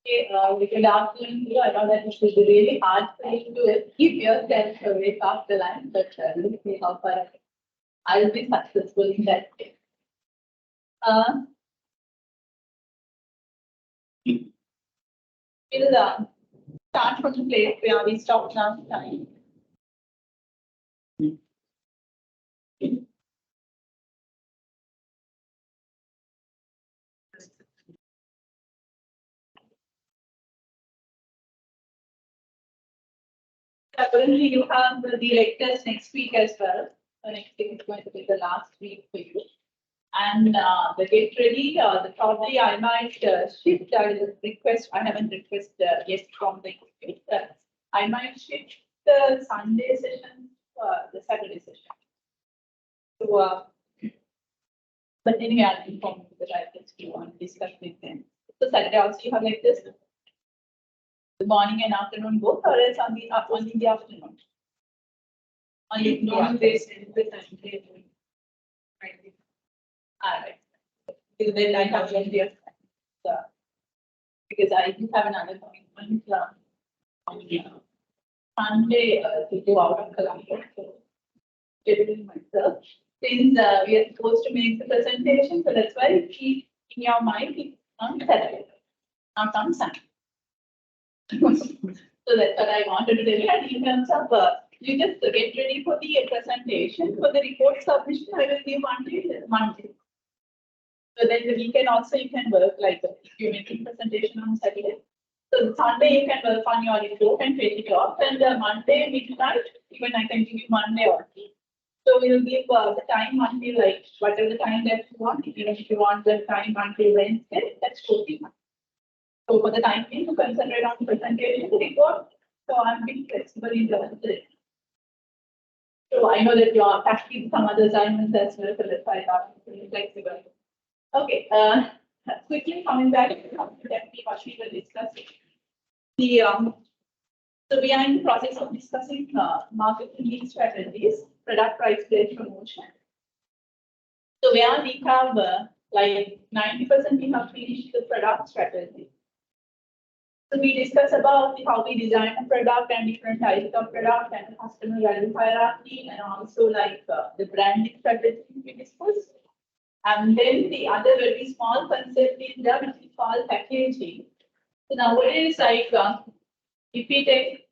Okay, good afternoon to you. I know that it will be really hard for you to keep yourself awake after lunch, but let's see how far I'll be successful in that case. We'll start from the place where we stopped last time. Currently, you have the lectures next week as well. So next week is going to be the last week for you. And the get ready, probably I might shift a request. I haven't requested yet from the I might shift the Sunday session, the Saturday session. So, but anyway, I'll inform you that I just want to discuss with them. So Saturday also you have like this. The morning and afternoon both, or else only in the afternoon. Only normal days and the Sunday. Alright. Because then I have plenty of time. So, because I do have another commitment on Sunday to go out of Colombo. So, scheduling myself. Since we are supposed to make the presentation, so that's why keep in your mind on Saturday, not on Sunday. So that's what I wanted to tell you. And in terms of you just get ready for the presentation. For the report submission, I will give Monday. So then the weekend also you can work like if you're making presentation on Saturday. So Sunday you can work on your report and take it off. And Monday midnight, even I can give you Monday or so we'll give the time until like whatever the time that you want. Even if you want the time until Wednesday, that's totally fine. So for the time being, to concentrate on the presentation report. So I'm being flexible in the So I know that you are packing some other assignments as well, so that's why I thought it's flexible. Okay, quickly coming back to what we were discussing. So we are in the process of discussing marketing strategies, product price based promotion. So where we have like 90% we have finished the product strategy. So we discuss about how we design a product and different types of product and customer value hierarchy, and also like the branding strategy we discussed. And then the other very small concept is that which is called packaging. So nowadays, like if we take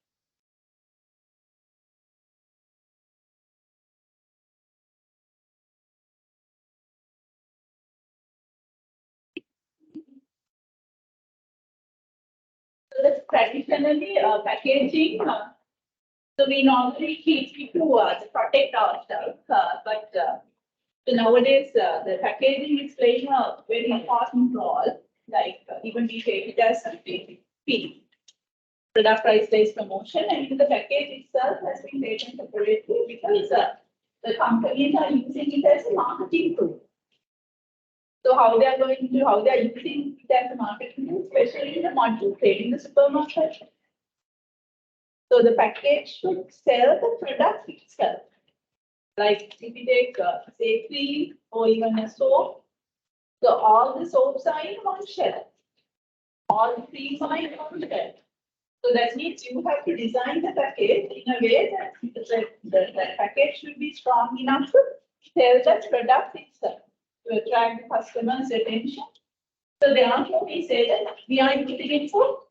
traditionally packaging, so we normally keep to protect ourselves, but so nowadays the packaging is playing a very important role. Like even we take it as a P, product price based promotion, and the package itself has been taken separately because the companies are using it as a marketing tool. So how they are using it as a marketing tool, especially in the module trade in the supermarket. So the package should sell the product itself. Like if you take say cream or even a soap, so all the soaps are in one shelf. All the creams are in one shelf. So that means you have to design the package in a way that the package should be strong enough to sell the product itself, to attract the customer's attention. So therefore we say that we are using it for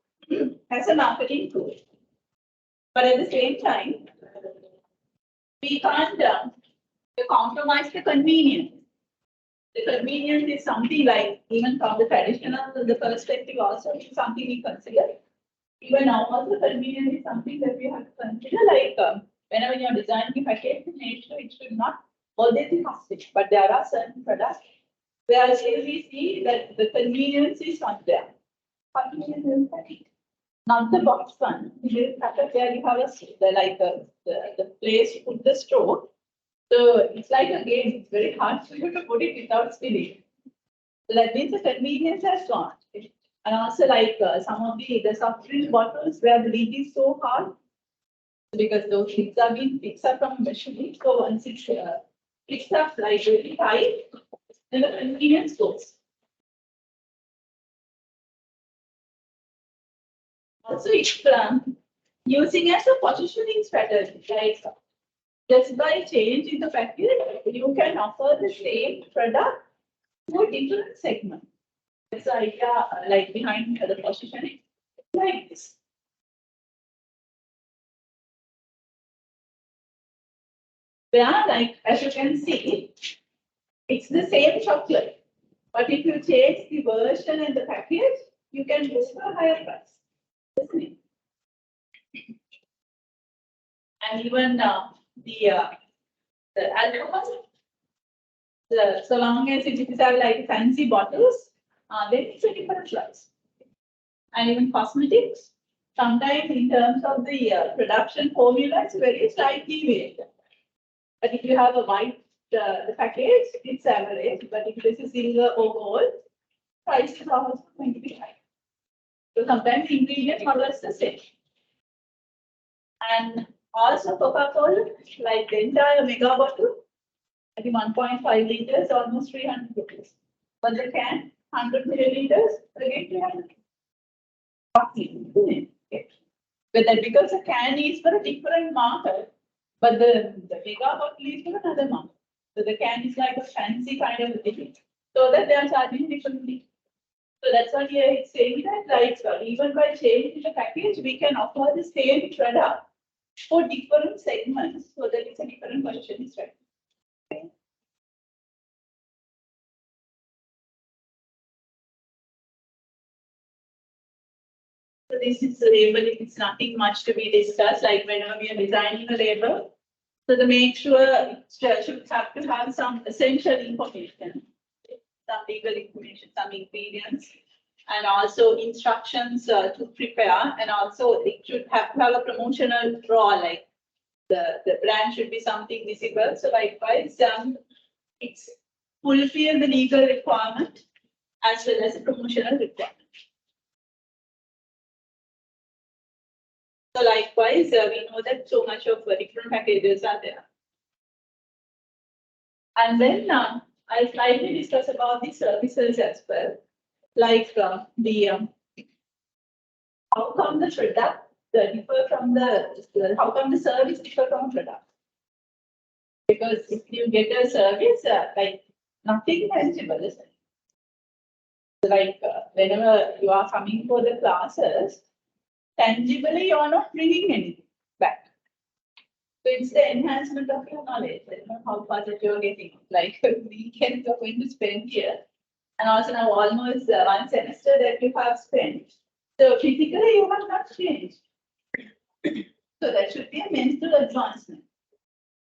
as a marketing tool. But at the same time, we can't compromise the convenience. The convenience is something like, even from the traditional the perspective also, is something we consider. Even now also convenience is something that we have to consider, like whenever you are designing a package, make sure it should not always be costly. But there are certain products where still we see that the convenience is not there. Convenience is package. Not the box one. Where you have the place you put the straw. So it's like a game. It's very hard for you to put it without spilling. So that means the convenience has gone. And also like some of the soft drink bottles where the lid is so hard because those lids are being fixed up from machine. So once it's fixed up like really tight, then the convenience goes. also it's using as a positioning strategy, like just by changing the package, you can offer the same product to a different segment. That's the idea, like behind the positioning, like this. Where, like as you can see, it's the same chocolate, but if you change the version and the package, you can go for a higher price. And even the alcohol, so long as it is like fancy bottles, then it's a different price. And even cosmetics, sometimes in terms of the production formula, it's very slightly varied. But if you have a white the package, it's average. But if this is silver or gold, price is also going to be high. So sometimes the ingredients are less the same. And also Coca-Cola, like the entire mega bottle, I think 1.5 liters, almost 300 rupees. But the can, 100 milliliters, again 300. Okay. But that because the can is for a different market, but the mega bottle is for another market. So the can is like a fancy kind of thing. So that they are charging differently. So that's what here it's saying that, like, even by changing the package, we can offer the same product for different segments. So that is a different question, right? Okay. So this is the label. It's nothing much to be discussed. Like whenever we are designing a label, so to make sure it should have to have some essential information, some legal information, some ingredients, and also instructions to prepare, and also it should have to have a promotional draw, like the brand should be something visible. So likewise, it's fulfill the legal requirement as well as a promotional requirement. So likewise, we know that so much of different packages are there. And then I'll slightly discuss about the services as well, like how come the product differ from how come the service differ from product? Because if you get a service, like nothing tangible, isn't it? So like whenever you are coming for the classes, tangibly you are not bringing anything back. So it's the enhancement of your knowledge. I don't know how far that you're getting. Like weekends you're going to spend here, and also now almost one semester that you have spent. So physically you have not changed. So that should be a mental advancement.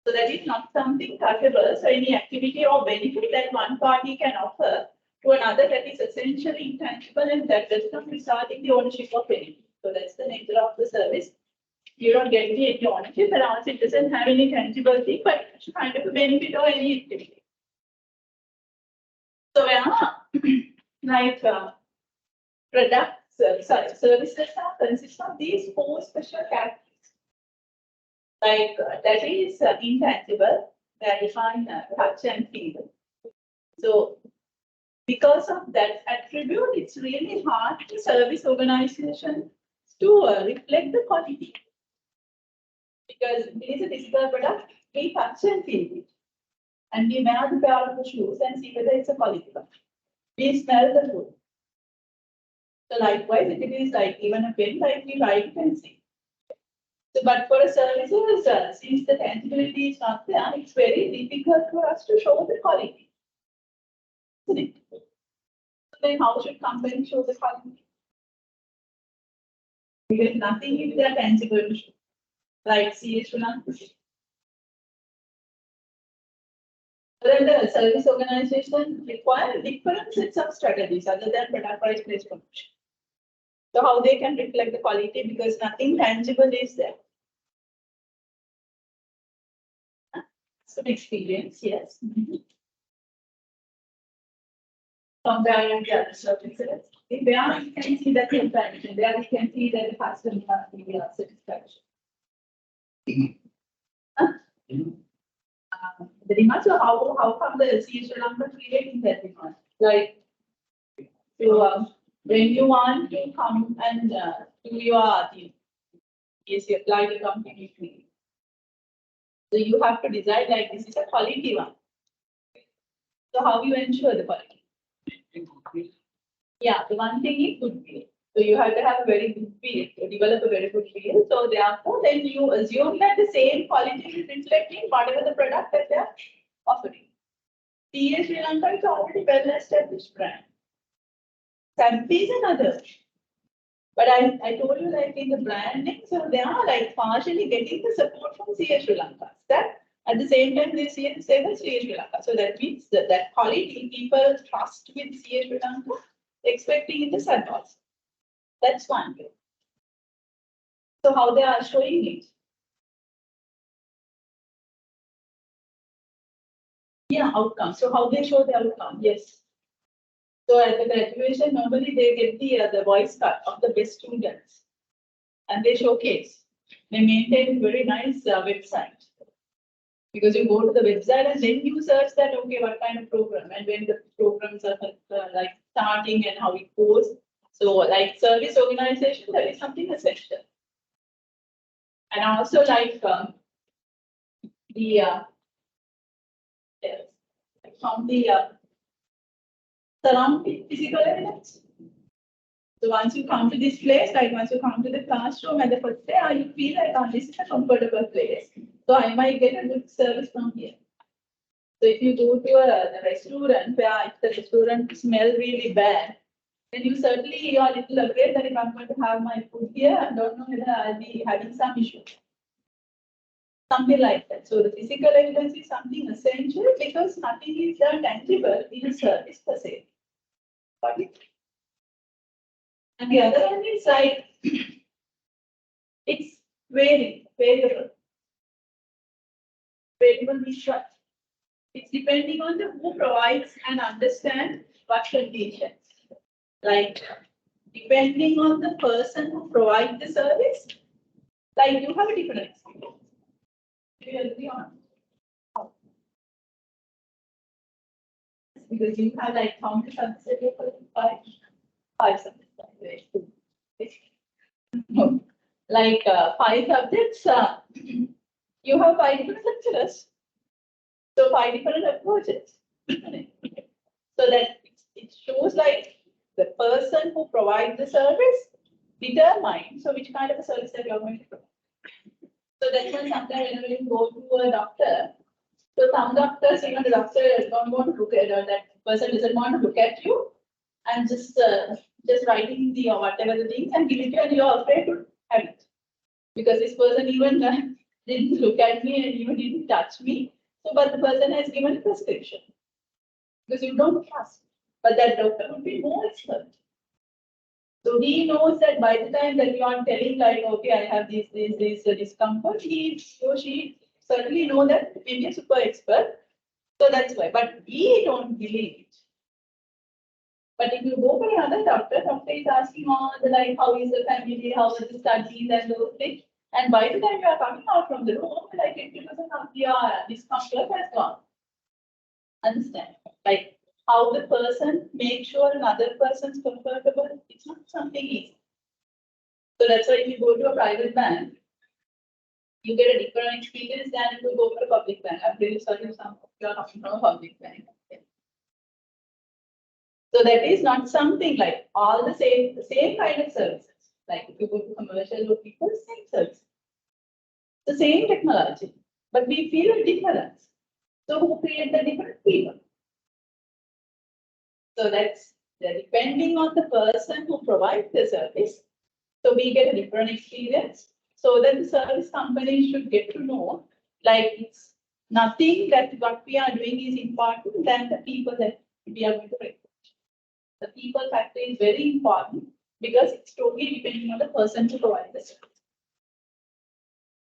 So that is not something touchable. So any activity or benefit that one party can offer to another that is essentially intangible and that does not result in the ownership of anything. So that's the nature of the service. You don't get any ownership, and also it doesn't have any tangible thing, but it's kind of a benefit or any activity. So like products, services consist of these four special categories. Like that is intangible, that is on touch and feel. So because of that attribute, it's really hard for service organization to reflect the quality. Because it is a physical product, we touch and feel it. And we wear the pair of the shoes and see whether it's a quality one. We smell the food. So likewise, if it is like even a pen, like we write and see. So, but for a services, since the tangibility is not there, it's very difficult for us to show the quality. Isn't it? So then how should company show the quality? Because nothing is there tangible to show. Like Srilanka. Then the service organization require different sets of strategies other than product price place promotion. So how they can reflect the quality because nothing tangible is there. Some experience, yes. Comparing the other services. There you can see the comparison. There you can see that the customer satisfaction. The demand, so how come the Sri Lanka creating that demand? Like to when you want to come and do your yes, you apply to company. So you have to decide like this is a quality one. So how you ensure the quality? Yeah, the one thing is good feel. So you have to have a very good feel, to develop a very good feel. So therefore, then you assume that the same quality is reflecting whatever the product that they are offering. Sri Lanka is already well established brand. SAB is another. But I told you like in the branding, so they are like partially getting the support from Sri Lanka. That at the same time they say the Sri Lanka. So that means that quality people trust with Sri Lanka, expecting in the SAB also. That's one way. So how they are showing it? Yeah, outcome. So how they show the outcome? Yes. So at the graduation, normally they get the voice cut of the best students, and they showcase. They maintain very nice website. Because you go to the website and then you search that, okay, what kind of program and when the programs are like starting and how it goes. So like service organization, that is something essential. And also like yes, from the surrounding physical evidence. So once you come to this place, like once you come to the classroom at the first day, you feel like, oh, this is a comfortable place. So I might get a good service from here. So if you go to a restaurant where if the restaurant smell really bad, then you certainly are a little afraid that if I'm going to have my food here, I don't know whether I'll be having some issue. Something like that. So the physical evidence is something essential because nothing is tangible in a service per se. Got it? And the other one is like it's variable means what? It's depending on the who provides and understand what conditions. Like depending on the person who provides the service, like you have a different experience. Do you agree on? Because you have like how many subjects that you're five subjects. No. Like 5 subjects, you have 5 different lecturers. So 5 different approaches. So that it shows like the person who provides the service determines so which kind of a service that you're going to provide. So that's why sometimes when you go to a doctor, so some doctors, even the doctor don't want to look at that person doesn't want to look at you and just writing the or whatever the things and give it to you and you're afraid to have it. Because this person even didn't look at me and even didn't touch me. So but the person has given a prescription. Because you don't trust. But that doctor would be more expert. So he knows that by the time that you are telling like, okay, I have this discomfort, he or she certainly know that maybe a super expert. So that's why. But we don't believe it. But if you go for another doctor is asking all the like, how is the family, how are the studies and those things. And by the time you are coming out from the room, like 80% of your discomfort has gone. Understand? Like how the person makes sure another person's comfortable, it's not something easy. So that's why if you go to a private bank, you get a different experience than if you go for a public bank. I'm really sorry if some of you are coming from a public bank. Okay. So that is not something like all the same kind of services. Like if you go to commercial or people, same service. The same technology, but we feel a difference. So who create the different people? So that's depending on the person who provides the service. So we get a different experience. So then the service company should get to know, like it's nothing that what we are doing is important than the people that we are going to recruit. The people factor is very important because it's totally depending on the person to provide the service.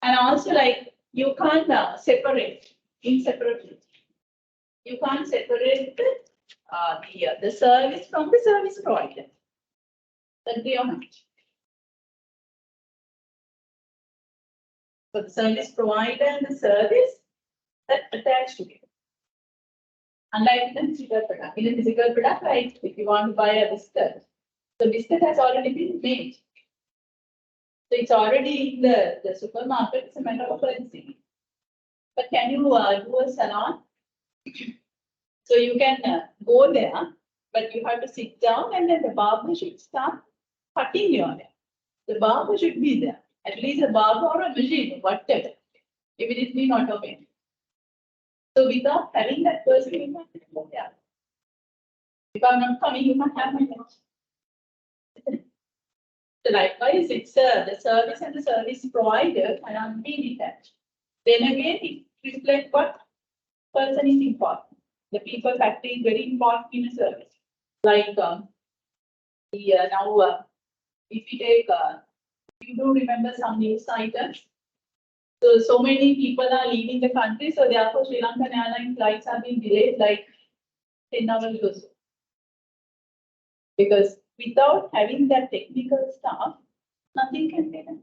And also like you can't separate inseparably. You can't separate the service from the service provider. Agree or not? So the service provider and the service that attached together. Unlike in a physical product. In a physical product, right? If you want to buy a biscuit, The biscuit has already been made. So it's already in the supermarket. It's a matter of urgency. But can you do a salon? So you can go there, but you have to sit down and then the barber should start cutting your hair. The barber should be there. At least a barber or a machine, whatever. If it is being automated. So without having that person, you can't go there. If I'm not coming, you can't have my hair. So likewise, it's the service and the service provider cannot be detached. Then again, it reflects what person is important. The people factor is very important in a service. Like now, if you take, you do remember some news items. So many people are leaving the country, so therefore Sri Lankan airline flights have been delayed like 10 hours or so. Because without having that technical staff, nothing can be done.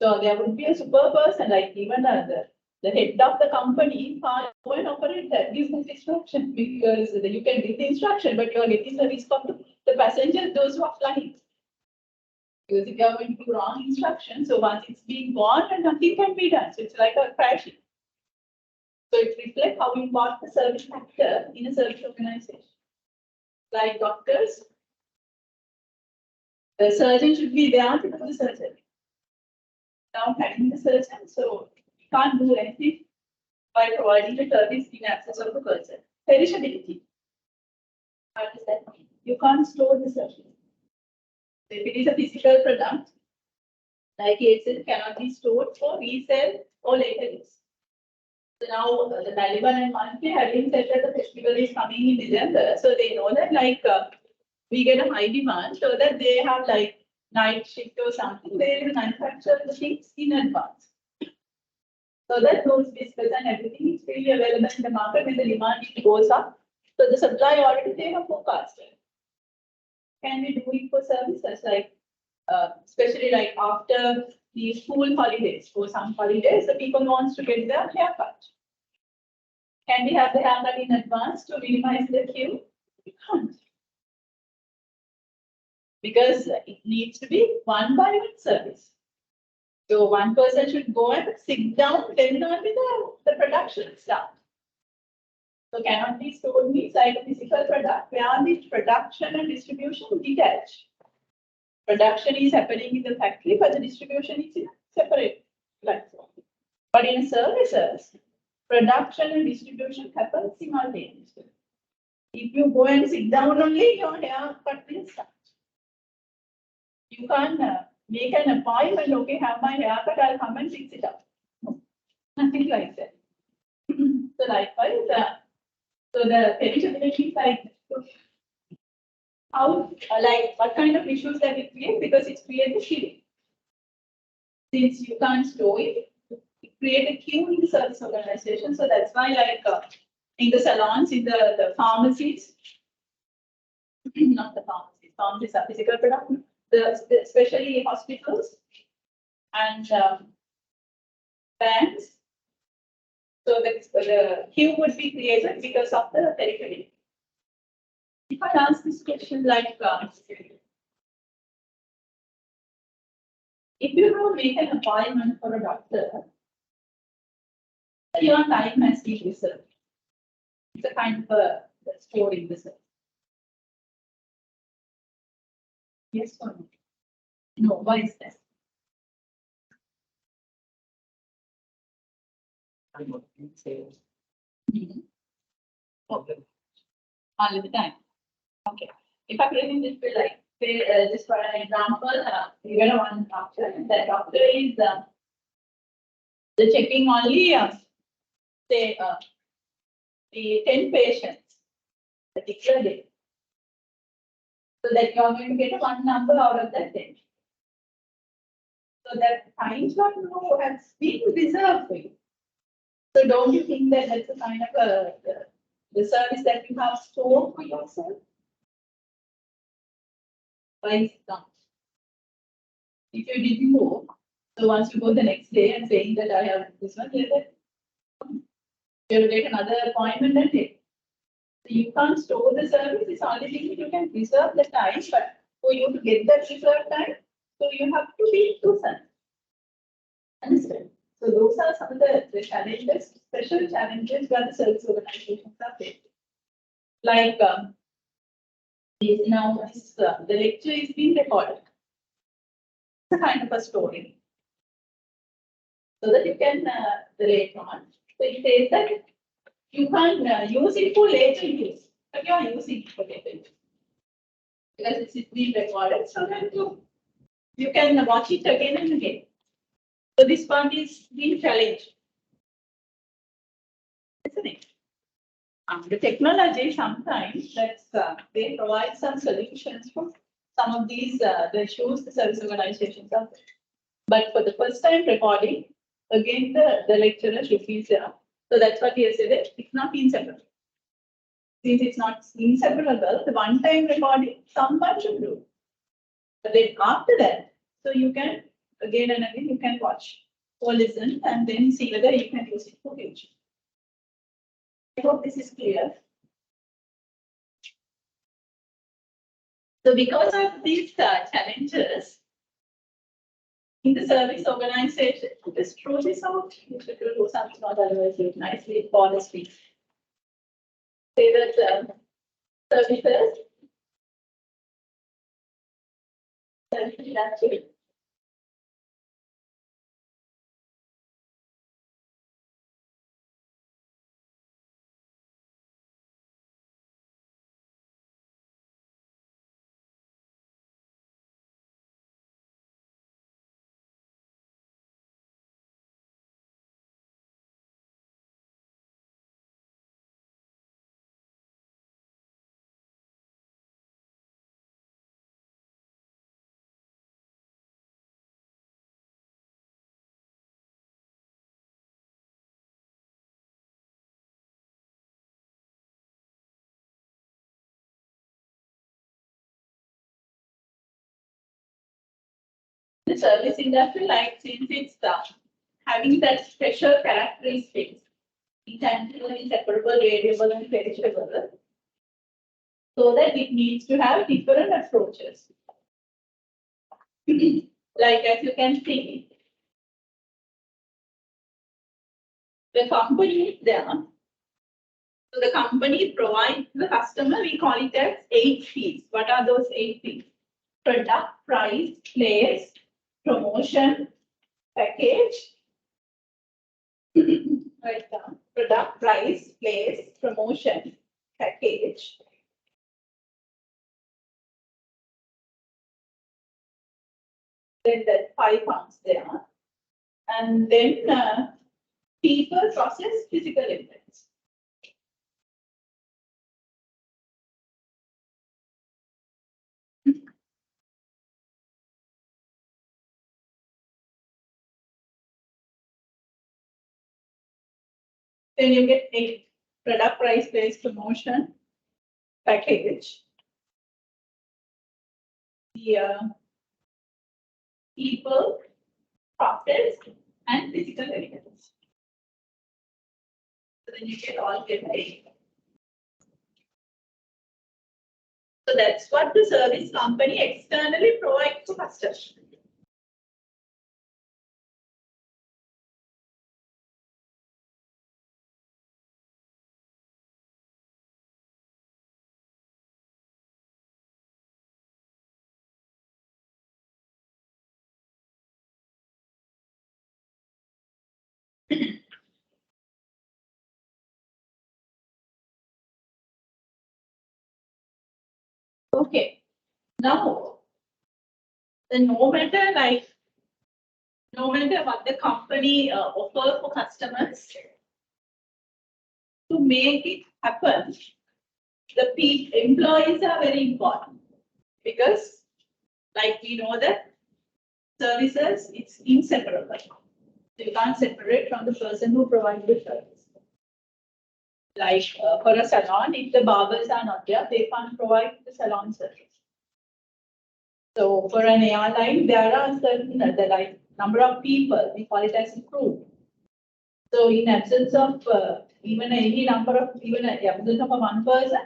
So there would be a super person, like even the head of the company can't go and operate that, gives this instruction, because you can give the instruction, but you are getting the risk of the passengers, those who are flying. Because if you are going to do wrong instruction, so once it's being gone, and nothing can be done. So it's like a crashing. So it reflects how important the service factor in a service organization. Like doctors, the surgeon should be there to do the surgery. Now having the surgeon, so you can't do anything by providing the service in absence of the person. Perishability. What does that mean? You can't store the surgery. So if it is a physical product, like it cannot be stored for resale or later use. So now the Taliban and Manke having said that the festival is coming in December, so they know that like we get a high demand, so that they have like night shift or something, they will manufacture the things in advance. So that those biscuits and everything is freely available in the market when the demand goes up. So the supply already they have forecasted. Can we do it for services like, especially like after the school holidays, for some holidays, the people wants to get their haircut. Can we have the haircut in advance to minimize the queue? We can't. Because it needs to be one by one service. So one person should go and sit down, then only the production start. So cannot be stored inside a physical product where the production and distribution detach. Production is happening in the factory, but the distribution is in a separate platform. But in services, production and distribution happens simultaneously. If you go and sit down only, your haircut will start. You can't make an appointment, okay, have my haircut, I'll come and fix it up. No, nothing like that. So likewise, so the perishability is like, how, like, what kind of issues that it creates? Because it creates a queue. Since you can't store it, it creates a queue in the service organization. So that's why, like, in the salons, in the pharmacies, not the pharmacies, pharmacies are physical product, especially hospitals and banks. So the queue would be created because of the periphery. If I ask this question like, if you have made an appointment for a doctor, your time has been reserved. It's a kind of a story reserved. Yes or no? No, why is that? Okay. All the time. Okay. If I present this bill like, say, just for an example, you get one doctor, and that doctor is the checking only, say, the 10 patients, particular day. So that you are going to get one number out of that 10. So that time slot has been reserved for you. So don't you think that that's a kind of the service that you have stored for yourself? Why is it not? If you didn't go, so once you go the next day and saying that I have this one, you have to take another appointment and take. So you can't store the service, it's only thing you can reserve the time, but for you to get that reserved time, so you have to be present. Understand? So those are some of the challenges, special challenges where the service organizations are facing. Like now the lecture is being recorded. It's a kind of a story. So that you can relate on. So it says that you can't use it for later use, but you are using it for later use. Because it's being recorded, so that you can watch it again and again. So this one is being challenged. Isn't it? The technology sometimes they provide some solutions for some of these the issues the service organizations are. But for the first time recording, again the lecturer should be there. So that's what he said. It's not inseparable. Since it's not inseparable, the one-time recording someone should do. But then after that, so you can again and again you can watch or listen and then see whether you can use it for future. I hope this is clear. So because of these challenges in the service organization, this truth is out. You should do something not otherwise do it nicely, honestly. Say that services. The service industry, like since it's having that special characteristics, intangible, inseparable, variable, and perishable, so that it needs to have different approaches. Like as you can see, the company is there. So the company provides the customer, we call it as 8 P's. What are those 8 P's? Product, price, place, promotion, package. Write down. Product, price, place, promotion, package. Then that 5 comes there. And then people, process, physical elements. Then you get 8. Product, price, place, promotion, package. The people, process, and physical elements. So then you get 8. So that's what the service company externally provides to customers. Okay. Now, no matter what the company offers for customers, to make it happen, the employees are very important because, like we know that services, it's inseparable. You can't separate from the person who provides the service. Like for a salon, if the barbers are not there, they can't provide the salon service. So for an airline, there are certain number of people, we call it as a crew. So in absence of even any number of, even absence of one person,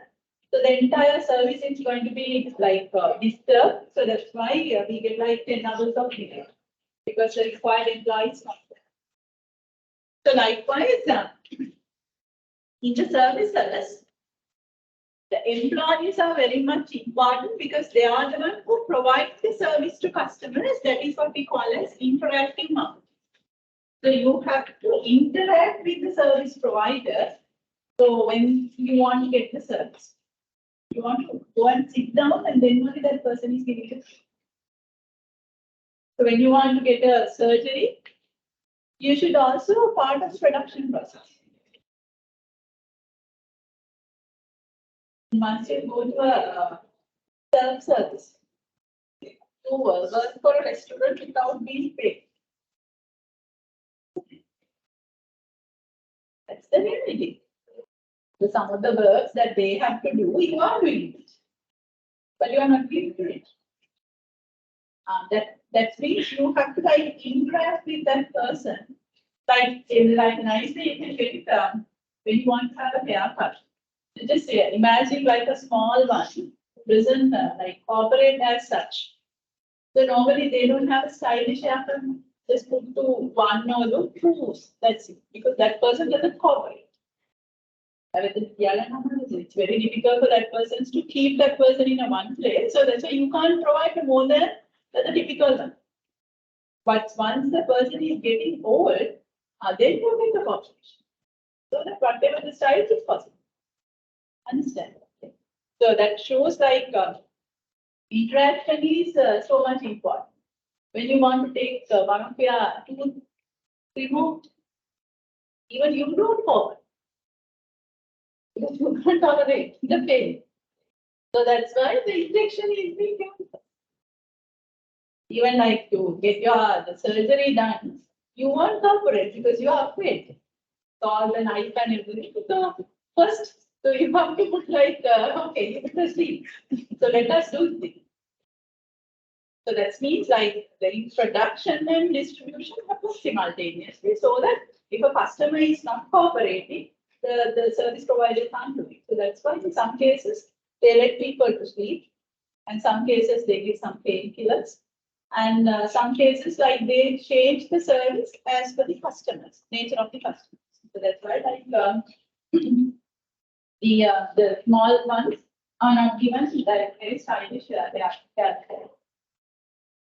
so the entire service is going to be like disturbed. So that's why we get like 10 hours of delay because the required employee is not there. So likewise, in the services, the employees are very much important because they are the one who provide the service to customers. That is what we call as interactive marketing. So you have to interact with the service provider. So when you want to get the service, you want to go and sit down and then only that person is giving it. So when you want to get a surgery, you should also be part of the production process. Once you go to a self-service, to work for a restaurant without being paid. That's the reality. So some of the works that they have to do, you are doing it, but you are not being it. That means you have to like interact with that person. Like nicely, you can get it when you want to have a haircut. So just imagine like a small one who doesn't like operate as such. So normally they don't have a stylish haircut. Just put to one or two. That's it. Because that person doesn't cooperate. It's very difficult for that person to keep that person in a one place. So that's why you can't provide more than the typical one. But once the person is getting old, then you get the cooperation. So that whatever the style is possible. Understand? Okay. So that shows like interaction is so much important. When you want to take one of your tooth removed, even you don't forward. Because you can't tolerate the pain. So that's why the injection is being given. Even like to get the surgery done, you won't cooperate because you are afraid. So all the knife and everything. So first, so you have to put like, okay, you put sleep. So let us do this. So that means like the introduction and distribution happen simultaneously so that if a customer is not cooperating, the service provider can't do it. So that's why in some cases they let people to sleep, and some cases they give some painkillers, and some cases like they change the service as per the customers, nature of the customers. So that's why like the small ones are not given that very stylish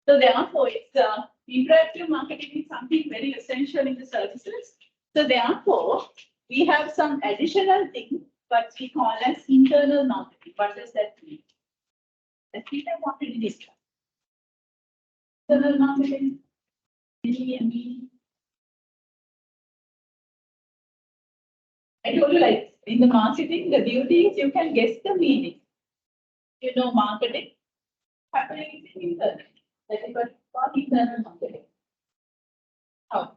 So therefore, it's interactive marketing is something very essential in the services. So therefore, we have some additional thing, but we call as internal marketing. What does that mean? That's what I wanted to discuss. Internal marketing. I told you like in the marketing, the beauty is you can guess the meaning. You know, marketing happening in internal. That is what called internal marketing. How?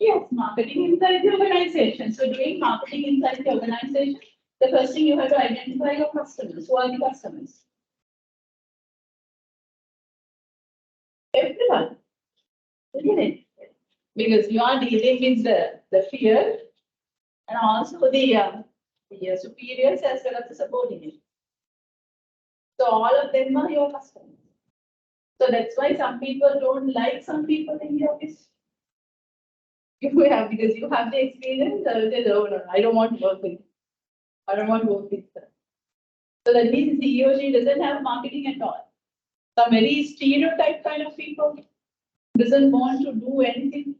Yes, marketing inside the organization. So doing marketing inside the organization, the first thing you have to identify your customers. Who are the customers? Everyone. Isn't it? Because you are dealing with the fear and also the superiors as well as the subordinates. So all of them are your customers. So that's why some people don't like some people in the office. You have because you have the experience, no, I don't want to work with. I don't want to work with them. So that means he or she doesn't have marketing at all. Some very stereotype kind of people doesn't want to do anything,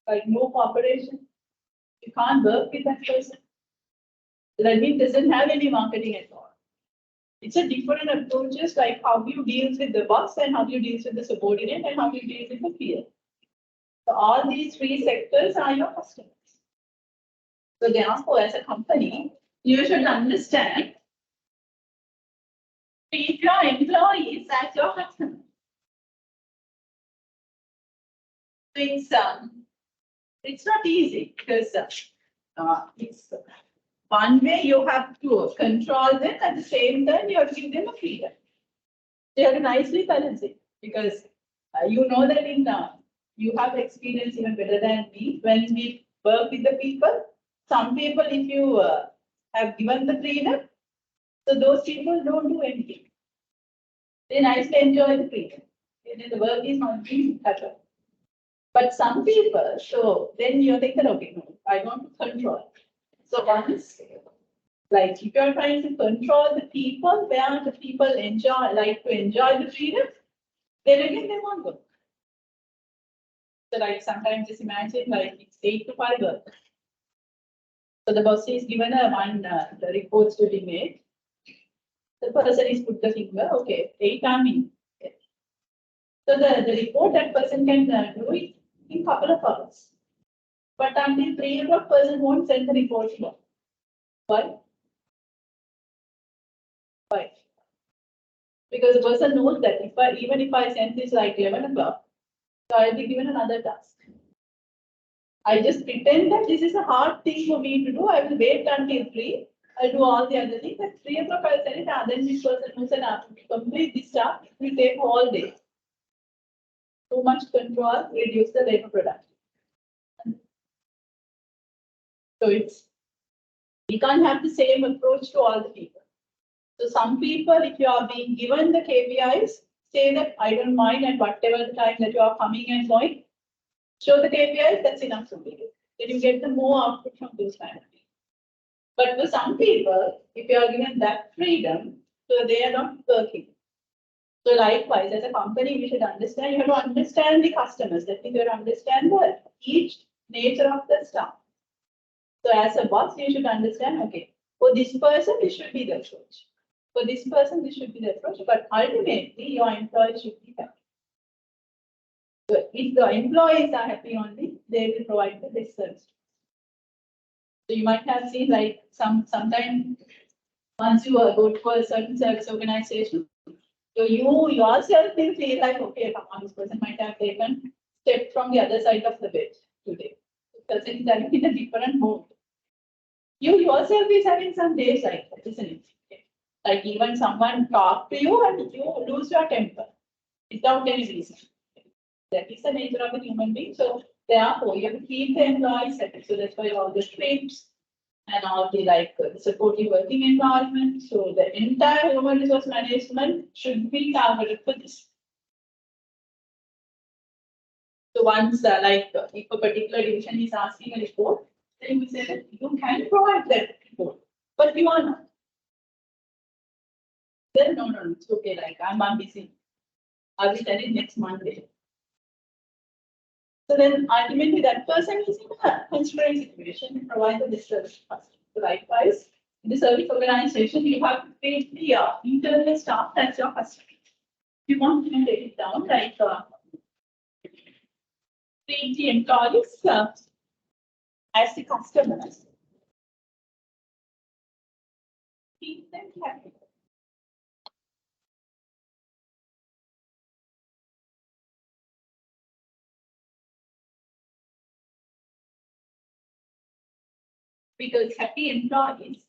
like no cooperation. You can't work with that person. So that means doesn't have any marketing at all. It's a different approaches like how you deal with the boss and how you deal with the subordinate and how you deal with the peer. So all these three sectors are your customers. So therefore, as a company, you should understand treat your employees as your customers. So it's not easy because it's one way you have to control them at the same time you have to give them a freedom. You have to nicely balance it because you know that in you have experience even better than me. When we work with the people, some people, if you have given the freedom, so those people don't do anything. They nicely enjoy the freedom. And then the work is not being better. But some people, so then you're thinking, okay, no, I want to control. So once, like if you're trying to control the people, where the people like to enjoy the freedom, then again they won't go. So like sometimes just imagine like it's 8 to 5 work. So the boss is given the reports to be made. The person is put the finger, okay, 8 are me. Okay. So the report that person can do it in couple of hours. But until 3 o'clock, person won't send the report. Why? Why? Because the person knows that even if I send this like 11 o'clock, so I'll be given another task. I just pretend that this is a hard thing for me to do. I will wait until 3. I'll do all the other things. At 3 o'clock, I'll send it. And then this person knows that to complete this task, it will take all day. Too much control, reduce the labor production. So we can't have the same approach to all the people. So some people, if you are being given the KPIs, say that I don't mind at whatever the time that you are coming and going, show the KPIs, that's enough for me. Then you get the more output from those kind of things. But for some people, if you are given that freedom, so they are not working. So likewise, as a company, we should understand, you have to understand the customers. That means you have to understand each nature of the staff. So as a boss, you should understand, okay, for this person, this should be the approach. For this person, this should be the approach. But ultimately, your employees should be happy. So if the employees are happy only, they will provide the best service. So you might have seen like sometimes once you go for a certain service organization, so you yourself will feel like, okay, come on, this person might have taken step from the other side of the bed today. This person is having in a different mode. You yourself is having some days like that, isn't it? Okay. Like even someone talk to you and you lose your temper without any reason. That is the nature of the human being. So therefore, you have to keep the employees happy. So that's why all the trips and all the supportive working environment. So the entire human resource management should be targeted for this. So once if a particular division is asking a report, then we say that you can provide that report, but you are not. Then no, it's okay. Like I'm busy. I will send it next Monday. So then ultimately that person is in a constrained situation to provide the service first. So likewise, in the service organization, you have to treat the internal staff as your customer. If you want to take it down, treat the employees as the customers. Keep them happy. Because happy employees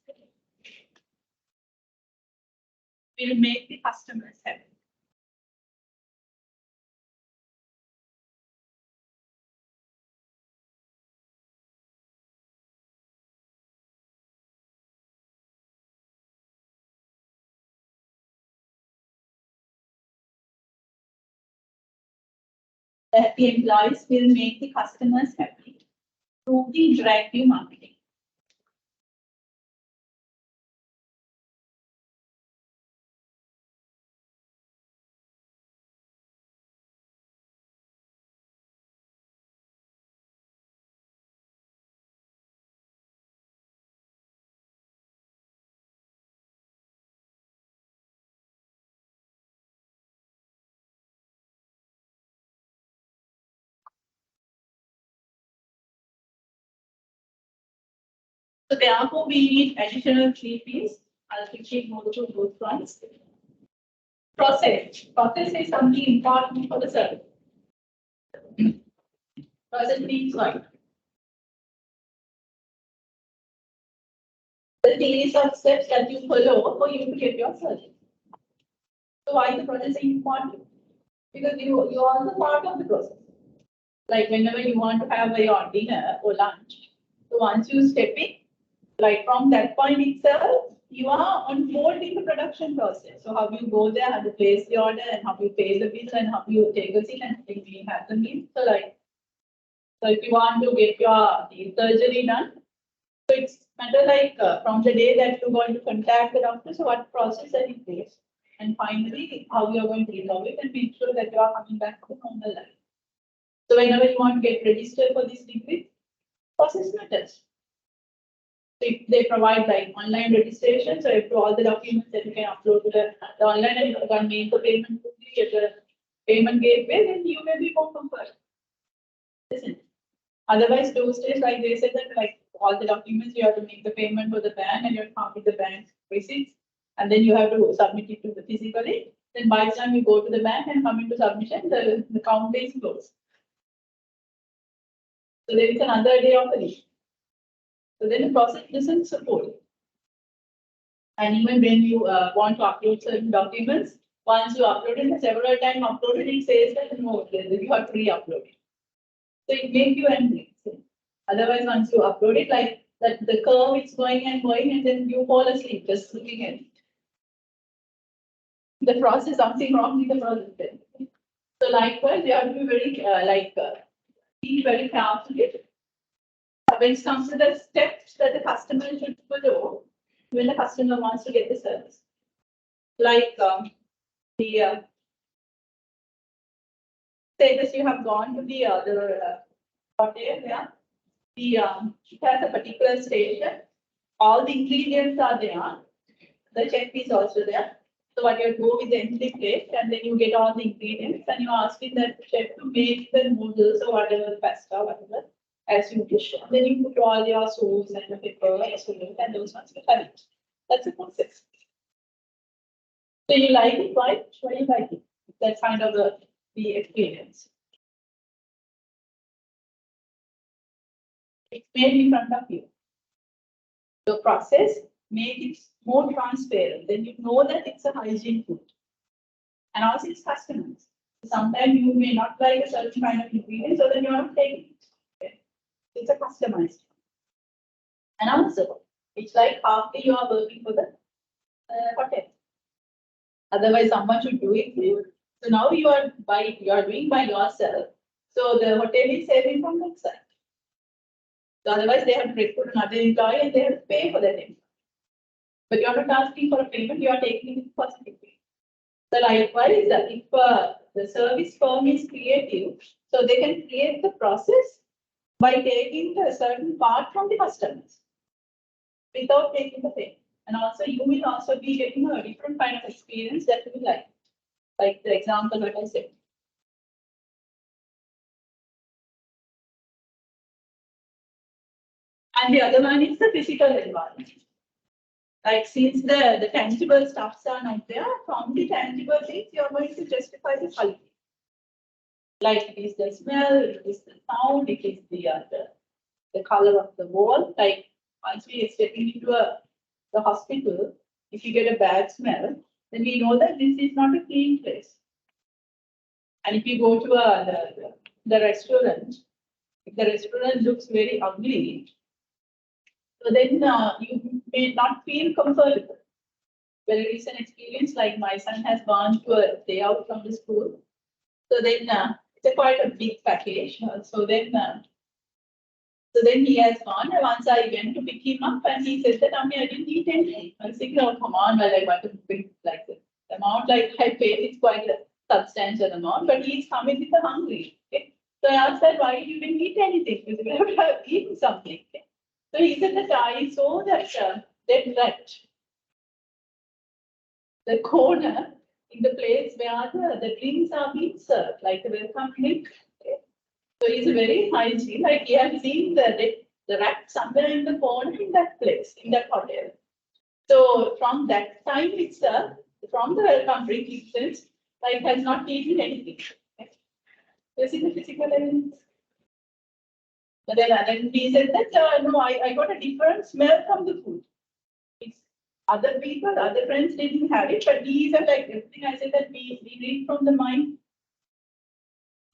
will make the customers happy. The happy employees will make the customers happy through the interactive marketing. So therefore, we need additional 3 P's. I'll quickly go through those ones. Process. Process is something important for the service. Process means what? The series of steps that you follow for you to get your service. So why the process is important? Because you are also part of the process. like whenever you want to have your dinner or lunch. So once you step in, like from that point itself, you are on board in the production process. So how you go there, how to place the order, and how you pay the bill, and how you take a seat and we have the meal. So like, so if you want to get your surgery done, so it's matter like from the day that you're going to contact the doctor, so what process are in place, and finally how you are going to resolve it and make sure that you are coming back to normal life. So whenever you want to get registered for this degree, process matters. So if they provide like online registration, so if all the documents that you can upload to the online and you can make the payment quickly at the payment gateway, then you may be more comfortable. Listen. Otherwise, those days, like they said that like all the documents you have to make the payment for the bank and you have to come with the bank receipts, and then you have to submit it to the physically. Then by the time you go to the bank and come into submission, the count is closed. So there is another day of the week. So then the process doesn't support. And even when you want to upload certain documents, once you upload it several times, uploaded, it says that no, you have to re-upload it. So it makes you angry. Otherwise, once you upload it, like that, the curve is going, and then you fall asleep just looking at it. The process, something wrong with the process. So likewise, you have to be very be very careful when it comes to the steps that the customer should follow when the customer wants to get the service. Like say this, you have gone to the hotel, yeah. It has a particular station. All the ingredients are there. The chef is also there. So what you go with the empty plate, and then you get all the ingredients, and you ask the chef to make the noodles or whatever, pasta, whatever, as you wish. Then you put all your sauce and the pepper and those ones to have it. That's the process. So you like it, right? Why you like it? That's kind of the experience. It's made in front of you. The process make it more transparent. Then you know that it's a hygiene food. And also it's customized. Sometimes you may not like a certain kind of ingredient, so then you're not taking it. Okay. It's a customized. And also, it's like after you are working for the hotel. Otherwise, someone should do it for you. So now you are doing by yourself. So the hotel is saving from that side. So otherwise, they have to recruit another employee and they have to pay for that employee. But you are not asking for a payment, you are taking it positively. So likewise, if the service firm is creative, so they can create the process by taking a certain part from the customers without taking the payment. And also, you will also be getting a different kind of experience that you like the example that I said. And the other one is the physical environment. Like since the tangible stuffs are not there, from the tangible things, you're going to justify the quality. Like it is the smell, it is the sound, it is the color of the wall. Like once we are stepping into the hospital, if you get a bad smell, then we know that this is not a clean place. And if you go to the restaurant, if the restaurant looks very ugly, so then you may not feel comfortable. Very recent experience, like my son has gone to a day out from the school. So then it's quite a big package. So then he has gone. And once I went to pick him up, and he said that, I didn't eat anything. I was thinking, oh, come on, well, I want to pick like the amount like I paid is quite a substantial amount, but he's coming with the hungry. Okay? So I asked that, why you didn't eat anything? Because we have to have eaten something. Okay? So he said that I saw that rat, the corner in the place where the drinks are being served, like the welcome drink. Okay? So he's very hygiene, like he has seen the rat somewhere in the corner in that place, in that hotel. So from that time itself, from the welcome drink itself, like has not eaten anything. Okay? This is the physical evidence. But then he said that no, I got a different smell from the food. It's other people, other friends didn't have it, but he said like everything I said that we read from the mind.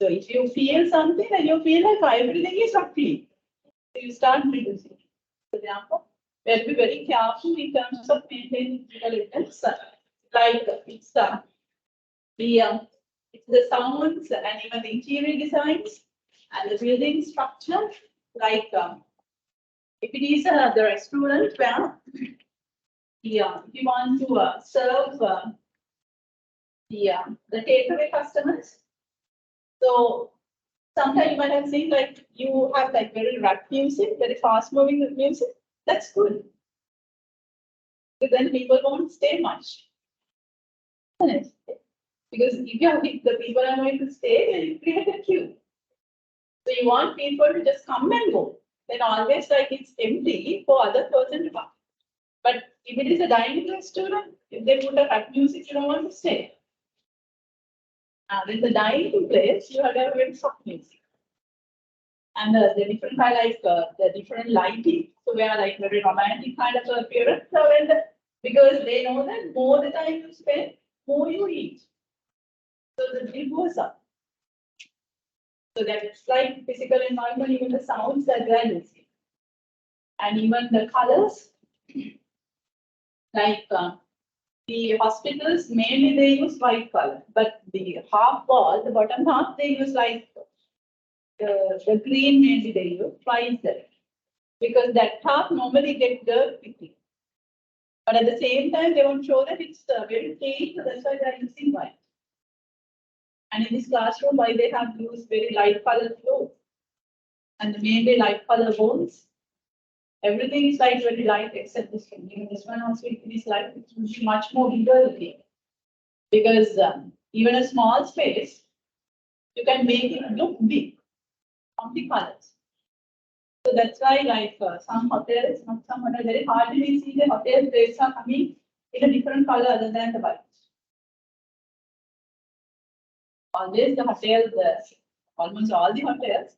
So if you feel something, then you feel like everything is not clean. So you start reducing. So therefore, we have to be very careful in terms of maintaining intelligence. Like it's the sounds and even the interior designs and the building structure. Like if it is the restaurant where if you want to serve the takeaway customers, so sometimes you might have seen like you have like very rap music, very fast moving music. That's good. But then people won't stay much. Because if the people are going to stay, then you create a queue. So you want people to just come and go. Then always like it's empty for other person to come. But if it is a dining restaurant, if they put a rap music, you don't want to stay. With the dining place, you have to have very soft music. And the different kind like the different lighting, so we are like very romantic kind of appearance. So because they know that more the time you spend, more you eat. So the bill goes up. So that's like physical environment, even the sounds that they are using. And even the colors, like the hospitals, mainly they use white color, but the half wall, the bottom half, they use like the green mainly they use, twice that. Because that half normally gets dirt quickly. But at the same time, they won't show that it's very clean, so that's why they are using white. And in this classroom, why they have used very light colored floors and mainly light color walls. Everything is like very light except this one. Even this one also, if it is light, it will be much more bigger looking. Because even a small space, you can make it look big on the colors. So that's why, like some hotels, not some hotels, very hardly we see the hotel plates are coming in a different color other than the white. Always the hotels, almost all the hotels,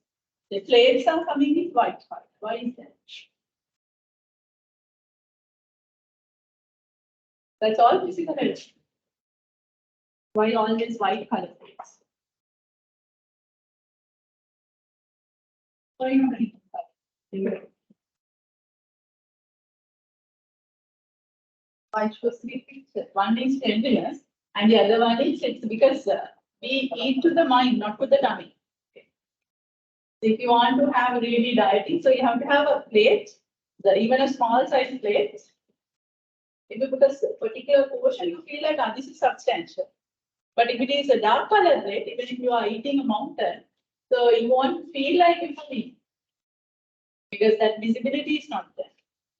the plates are coming in white color. Why is that? That's all physical edge. Why always white color plates? Sorry, white was three pictures. One is tenderness, and the other one is it's because we eat to the mind, not to the tummy. Okay. So if you want to have really dieting, so you have to have a plate, even a small size plate. If you put a particular portion, you feel like this is substantial. But if it is a dark color plate, even if you are eating a mountain, so you won't feel like you're eating because that visibility is not there.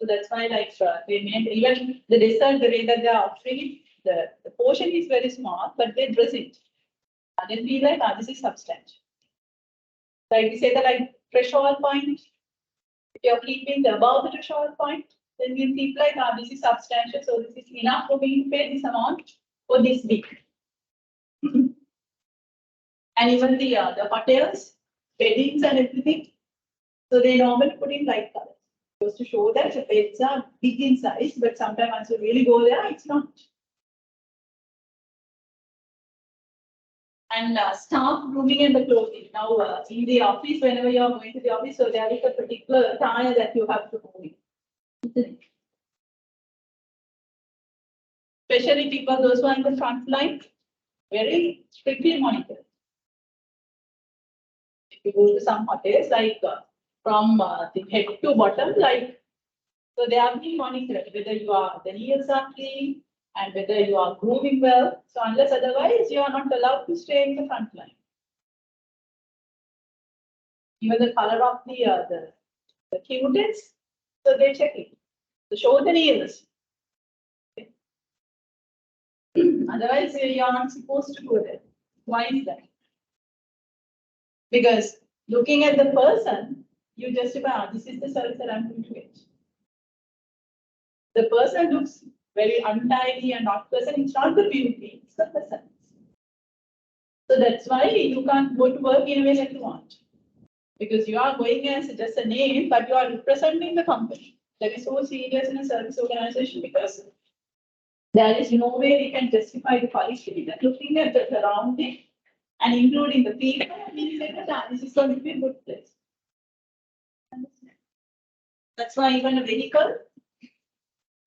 So that's why, like they made even the dessert, the way that they are offering it, the portion is very small, but they dress it and then feel like this is substantial. Like we say that like threshold point, if you're keeping above the threshold point, then you feel like this is substantial, so this is enough for me to pay this amount for this week. And even the hotels, beddings and everything, so they normally put in light colors. Just to show that the beds are big in size, but sometimes once you really go there, it's not. And staff grooming and the clothing. Now, in the office, whenever you are going to the office, so there is a particular attire that you have to move in. Especially people, those who are in the front line, very strictly monitored. If you go to some hotels, like from the head to bottom, like, so they are being monitored, whether the ears are clean and whether you are grooming well. So unless otherwise, you are not allowed to stay in the front line. Even the color of the curtains, so they check it. So show the nails. Okay. Otherwise, you are not supposed to go there. Why is that? Because looking at the person, you justify, this is the service that I'm going to get. The person looks very untidy and not pleasant. It's not the beauty, it's the person. So that's why you can't go to work in a way that you want. Because you are going as just a name, but you are representing the company. That is so serious in a service organization because there is no way we can justify the quality. Looking at the surrounding, and including the people, we say that this is going to be a good place. That's why even a vehicle,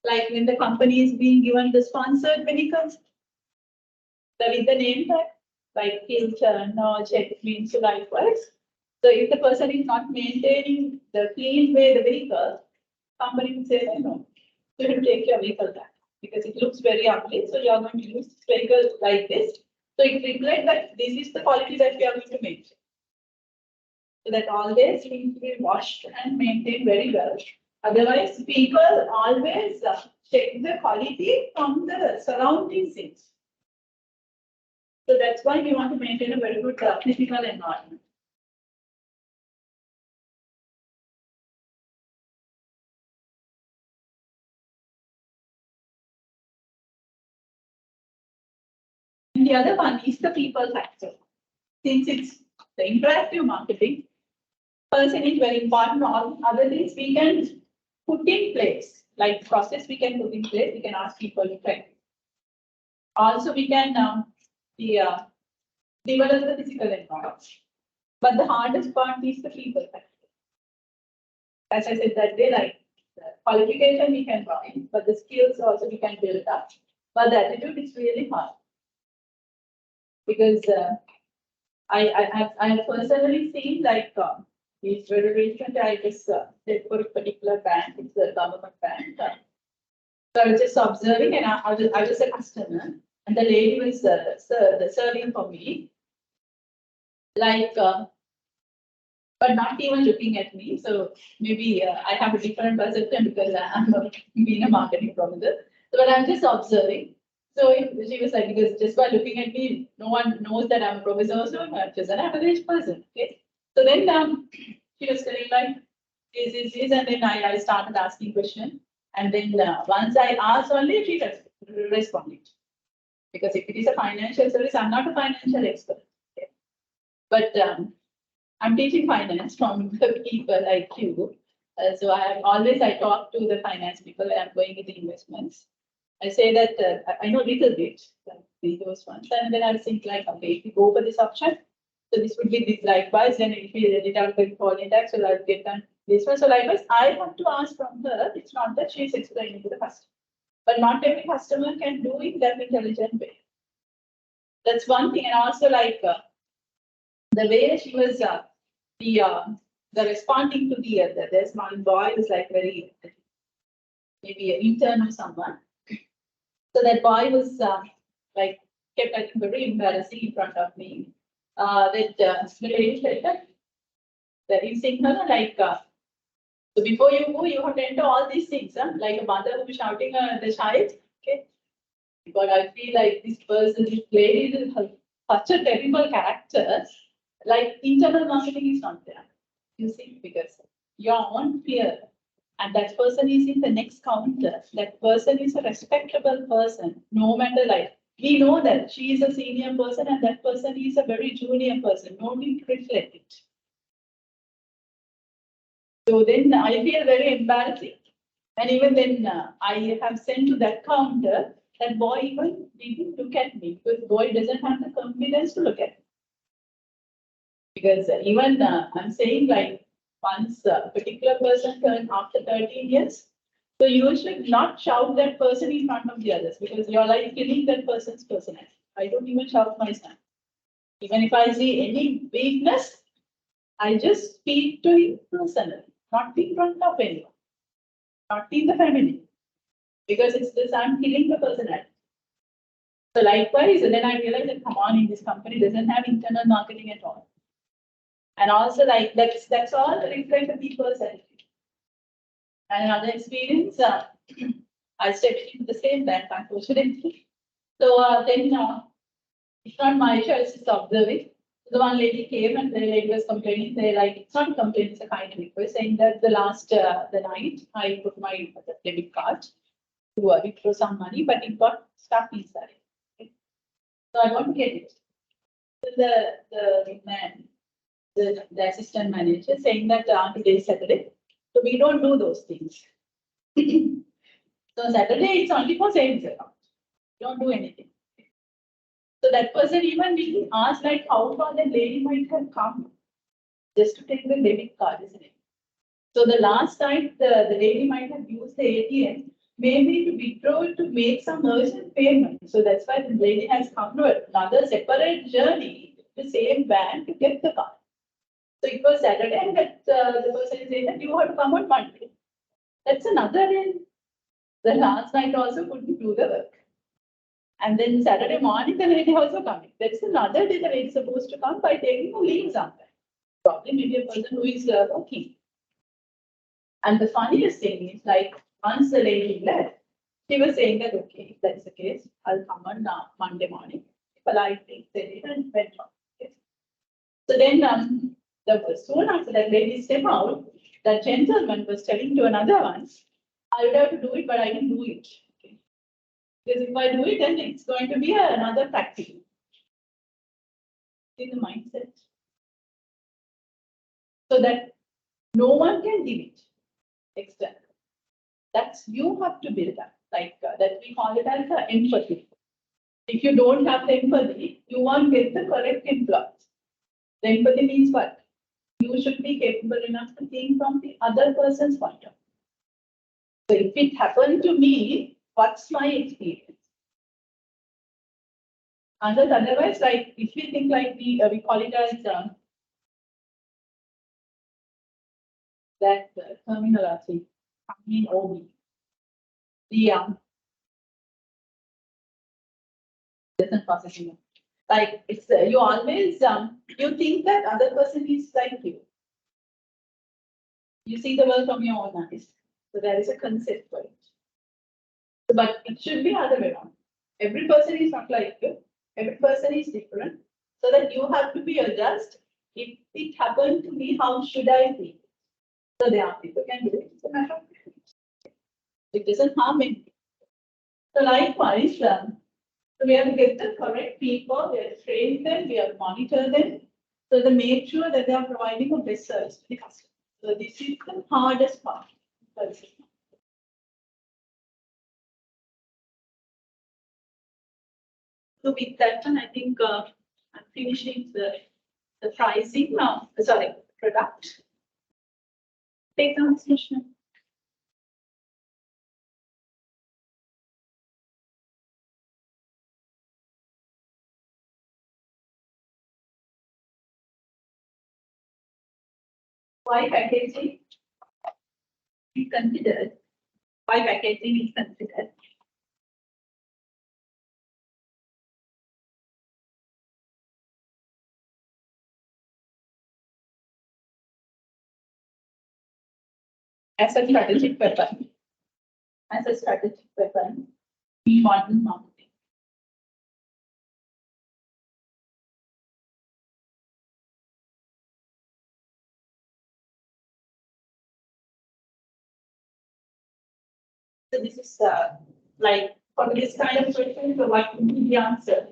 like when the company is being given the sponsored vehicles, with the name tag, like Hilton or Jet means likewise. So if the person is not maintaining the clean way the vehicle, company will say no, you will take your vehicle back because it looks very ugly. So you are going to use this vehicle like this. So it reflects that this is the quality that we are going to maintain. So that always needs to be washed and maintained very well. Otherwise, people always check the quality from the surrounding things. So that's why we want to maintain a very good physical environment. And the other one is the people factor. Since it's the interactive marketing, person is very important. All other things we can put in place, like process we can put in place. We can ask people to train. Also, we can develop the physical environment. But the hardest part is the people factor. As I said that day, like the qualification we can buy, but the skills also we can build up. But the attitude is really hard. Because I have personally seen like these very recent I just did for a particular bank, it's a government bank. So I was just observing and I was a customer and the lady was serving for me. Like but not even looking at me. So maybe I have a different perception because I'm being a marketing professor. So but I'm just observing. So she was like, because just by looking at me, no one knows that I'm a professor, so I'm just an average person. Okay. So then she was telling like this, and then I started asking questions. And then once I asked only, she responded. Because if it is a financial service, I'm not a financial expert. Okay. But I'm teaching finance from the people like you. So I talk to the finance people and I'm going into investments. I say that I know a little bit, like those ones. And then I think like, okay, if you go for this option, so this would be this likewise. Then if we edit out the falling tax, so I'll get done this one. So likewise, I have to ask from her. It's not that she's explaining to the customer. But not every customer can do it that intelligent way. That's one thing. And also like the way she was the responding to the small boy was like very maybe an intern or someone. So that boy was like kept I think very embarrassing in front of me. That the lady said that you think like so before you go, you have to enter all these things, like a mother who is shouting at the child. Okay, but I feel like this person, this lady is such a terrible character. Like internal marketing is not there. You see, because your own fear, and that person is in the next counter. That person is a respectable person, no matter like we know that she is a senior person and that person is a very junior person. No need to reflect it. So then I feel very embarrassing, and even then I have sent to that counter. That boy even didn't look at me because boy doesn't have the confidence to look at me. Because even I'm saying like once a particular person turned after 13 years, so you should not shout that person in front of the others because you're like killing that person's personality. I don't even shout my son. Even if I see any weakness, I just speak to him personally, not in front of anyone, not in the family, because it's this I'm killing the personality. So likewise, and then I realized that come on, in this company doesn't have internal marketing at all. And also like that's all reflect the people's attitude. And another experience, I stepped into the same bank, unfortunately. So then it's not my choice to observing. The one lady came and the lady was complaining. They like it's not a complaint, it's a kind request, saying that the night I put my debit card to withdraw some money, but it got stuck inside. Okay. So I want to get it. So the man, the assistant manager, saying that today is Saturday, so we don't do those things. So Saturday it's only for savings account. Don't do anything. So So that person even didn't ask like how far the lady might have come just to take the debit card, isn't it? So the last time the lady might have used the ATM, maybe to withdraw to make some urgent payment. So that's why the lady has come to another separate journey to the same bank to get the card. So it was Saturday and that the person is saying that you have to come on Monday. That's another day. The last night also couldn't do the work. And then Saturday morning the lady also coming. That's another day the lady is supposed to come by taking a leave somewhere. Probably maybe a person who is working. And the funniest thing is like once the lady left, she was saying that okay, if that's the case, I'll come on Monday morning. Politely said it and went on. Okay. So then soon after that lady stepped out, that gentleman was telling to another one, I would have to do it, but I can do it. Okay. Because if I do it, then it's going to be another practice. See the mindset. So that no one can give it external. That's you have to build up. Like that we call it as empathy. If you don't have the empathy, you won't get the correct influence. The empathy means what? You should be capable enough to think from the other person's point of view. So if it happened to me, what's my experience? Otherwise, like if we think like we call it as that terminology, in OB, the doesn't processing. Like it's you always you think that other person is like you. You see the world from your own eyes. So there is a concept for it. But it should be other way around. Every person is not like you. Every person is different. So that you have to be adjust. If it happened to me, how should I think? So there are people can do it. It's a matter of it doesn't harm anything. So likewise, so we have to get the correct people, we have to train them, we have to monitor them. So to make sure that they are providing a best service to the customer. So this is the hardest part. So with that one, I think I'm finishing the pricing now. Sorry, product. Take down this question. Why packaging is considered? Why packaging is considered? As a strategic weapon. As a strategic weapon in modern marketing. So this is like for this kind of question, so what would be the answer?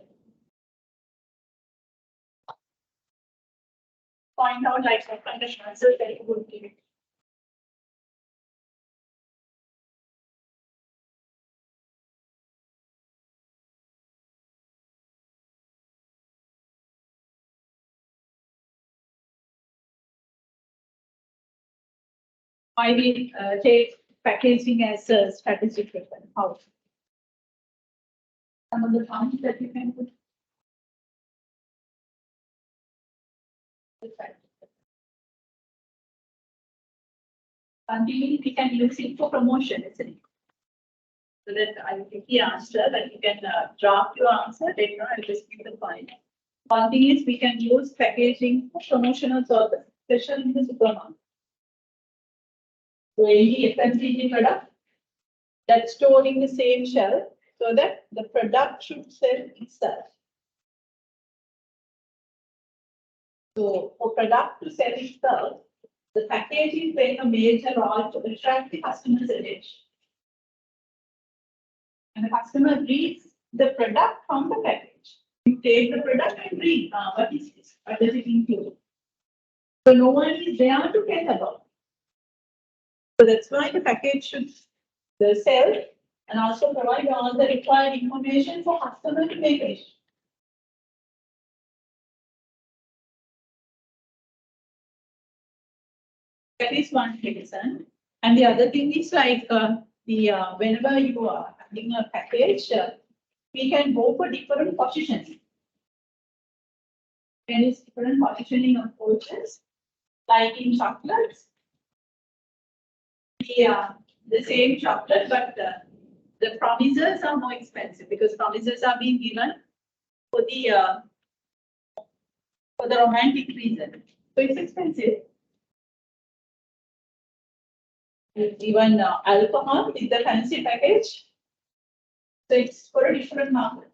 Point out like some kind of answer that you would give. Why we take packaging as a strategic weapon? How? Some of the points that you can put. Continuing, we can use it for promotion, isn't it? So that I will give the answer, that you can draft your answer, later on I'll just give the point. One thing is we can use packaging for promotional purpose, especially in the supermarket. So any FMCG product that's stored in the same shelf so that the product should sell itself. So for product to sell itself, the packaging playing a major role to attract the customer's attention. And the customer reads the product from the package. You take the product and read what is this? What does it include? So no one is there to tell about. So that's why the package should sell and also provide all the required information for customer to make a decision. That is one reason. And the other thing is like whenever you are having a package, we can go for different positions. There is different positioning of coaches, like in chocolates. The same chocolate, but the promises are more expensive because promises are being given for the romantic reason. So it's expensive. Even alcohol is the fancy package. So it's for a different market.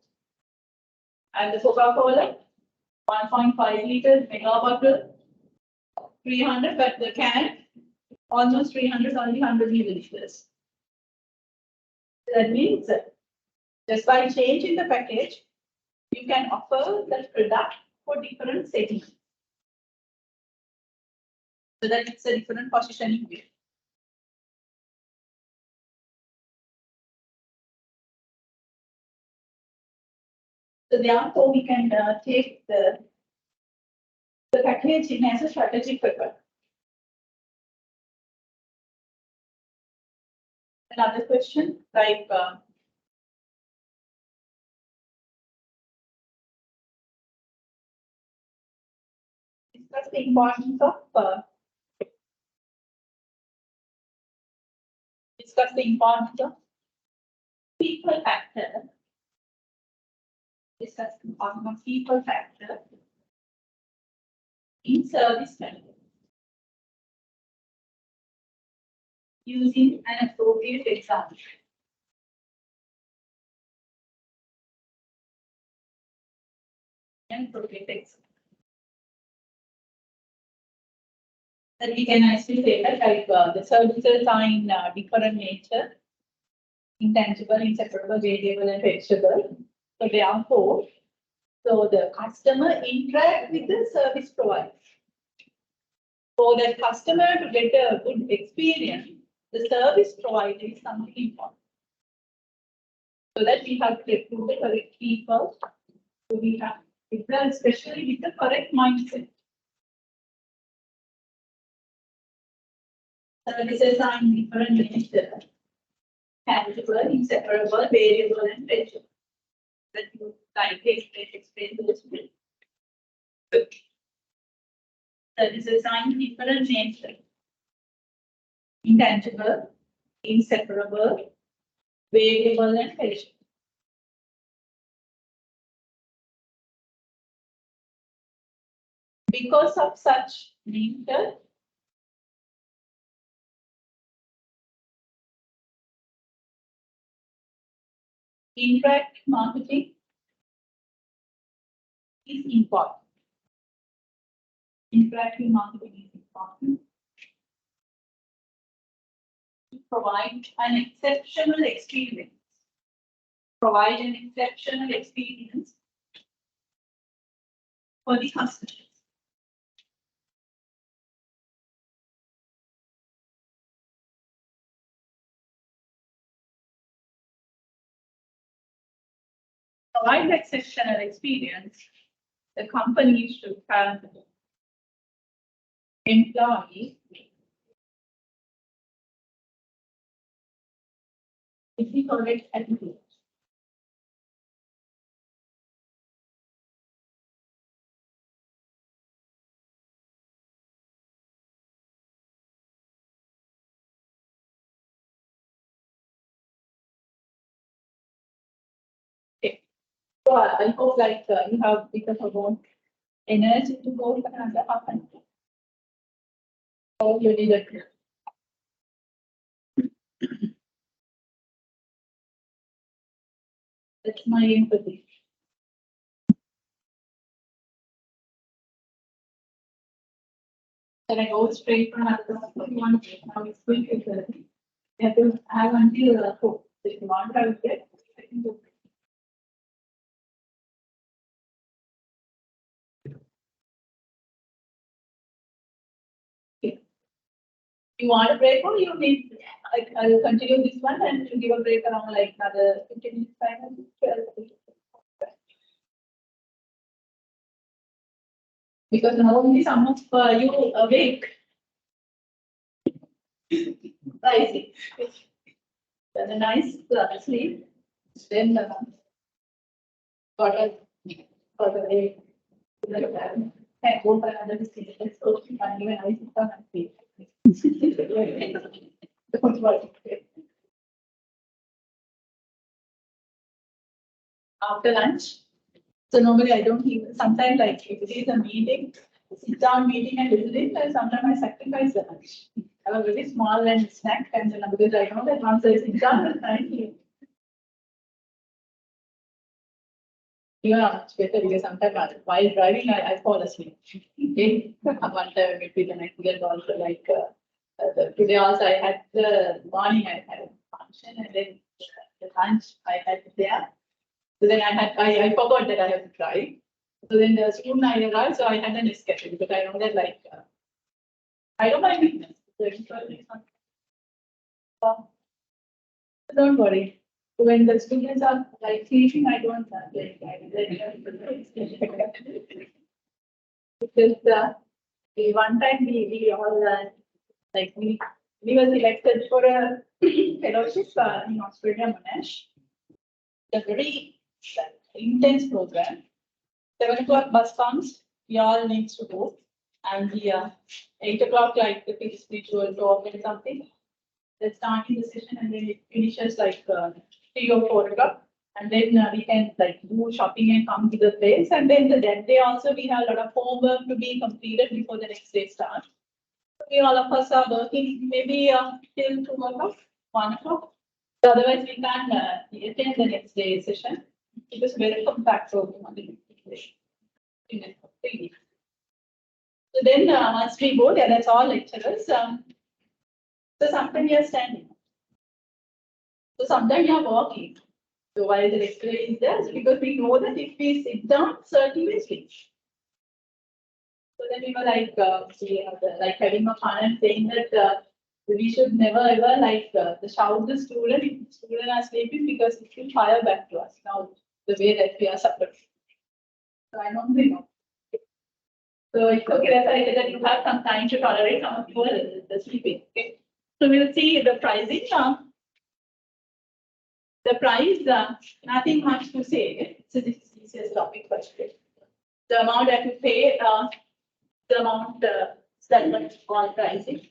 And the Coca-Cola, 1.5 liters, mega bottle, 300, but the can, almost 300, only 100 milliliters. That means just by changing the package, you can offer the product for different settings. So that it's a different positioning way. So therefore, we can take the packaging as a strategic weapon. Another question, like discuss the importance of people factor. Discuss the importance of people factor in service delivery. Using an appropriate example. An appropriate example. That we can actually say that like the services are in different nature, intangible, inseparable, variable, and perishable. So therefore, so the customer interact with the service provider. For the customer to get a good experience, the service provider is something important. So that we have to recruit the correct people. So we have people, especially with the correct mindset. Services are in different nature. Tangible, inseparable, variable, and perishable. That you like explain those things. Services are in different nature. Intangible, inseparable, variable, and perishable. Because of such nature, interactive marketing is important. Interactive marketing is important to provide an exceptional experience. Provide an exceptional experience for the customers. Provide exceptional experience, the company should have employees with the correct attitude. Okay. So I hope like you have because of more energy to go for another half an hour. So you need a that's my empathy. Can I go straight from another one? Now it's going to you have to have until 4. So if you want to have it, I can do it. Okay. You want a break or you need, I'll continue this one and give a break around like another 15 minutes, 5 minutes, 12 minutes. Because now only some of you awake. Pricing. Then a nice sleep. Then got a and go for another decision. Let's go to finding a nice income and pay. After lunch. So normally I don't even, sometimes like if it is a meeting, sit down meeting and listen it, and sometimes I sacrifice the lunch. I have a very small and snack and then because I know that once I sit down, it's time. Even much better because sometimes while driving I fall asleep. Okay. One time between the next year also like today also I had the morning I had a function and then the lunch I had there. So then I forgot that I have to drive. So then soon I arrived, so I had an schedule because I know that like I don't mind weakness. Don't worry. When the students are like teaching, I don't like because one time we all like we were selected for a fellowship in Australia, Monash. A very intense program. 7 o'clock bus comes, we all need to go. And the 8 o'clock, like the spiritual talk and something. Let's start in the session and then it finishes like 3 or 4 o'clock. And then we can like do shopping and come to the place. And then that day also we have a lot of homework to be completed before the next day starts. So we all of us are working maybe till 2 o'clock, 1 o'clock. So otherwise we can attend the next day session. It is very compact program on the so then once we go there, that's all lecturers. So sometimes you are standing. So sometimes you are walking. So while the lecturer is there, so because we know that if we sit down, certainly we sleep. So then we were like, like having a fun and saying that we should never ever like shout the student if the student are sleeping because it will fire back to us now the way that we are suffering. So I don't know. So it's okay that you have some time to tolerate some of the sleeping. Okay. So we'll see the pricing. The price, nothing much to say. So this is the easiest topic first. The amount that you pay, the amount that much on pricing.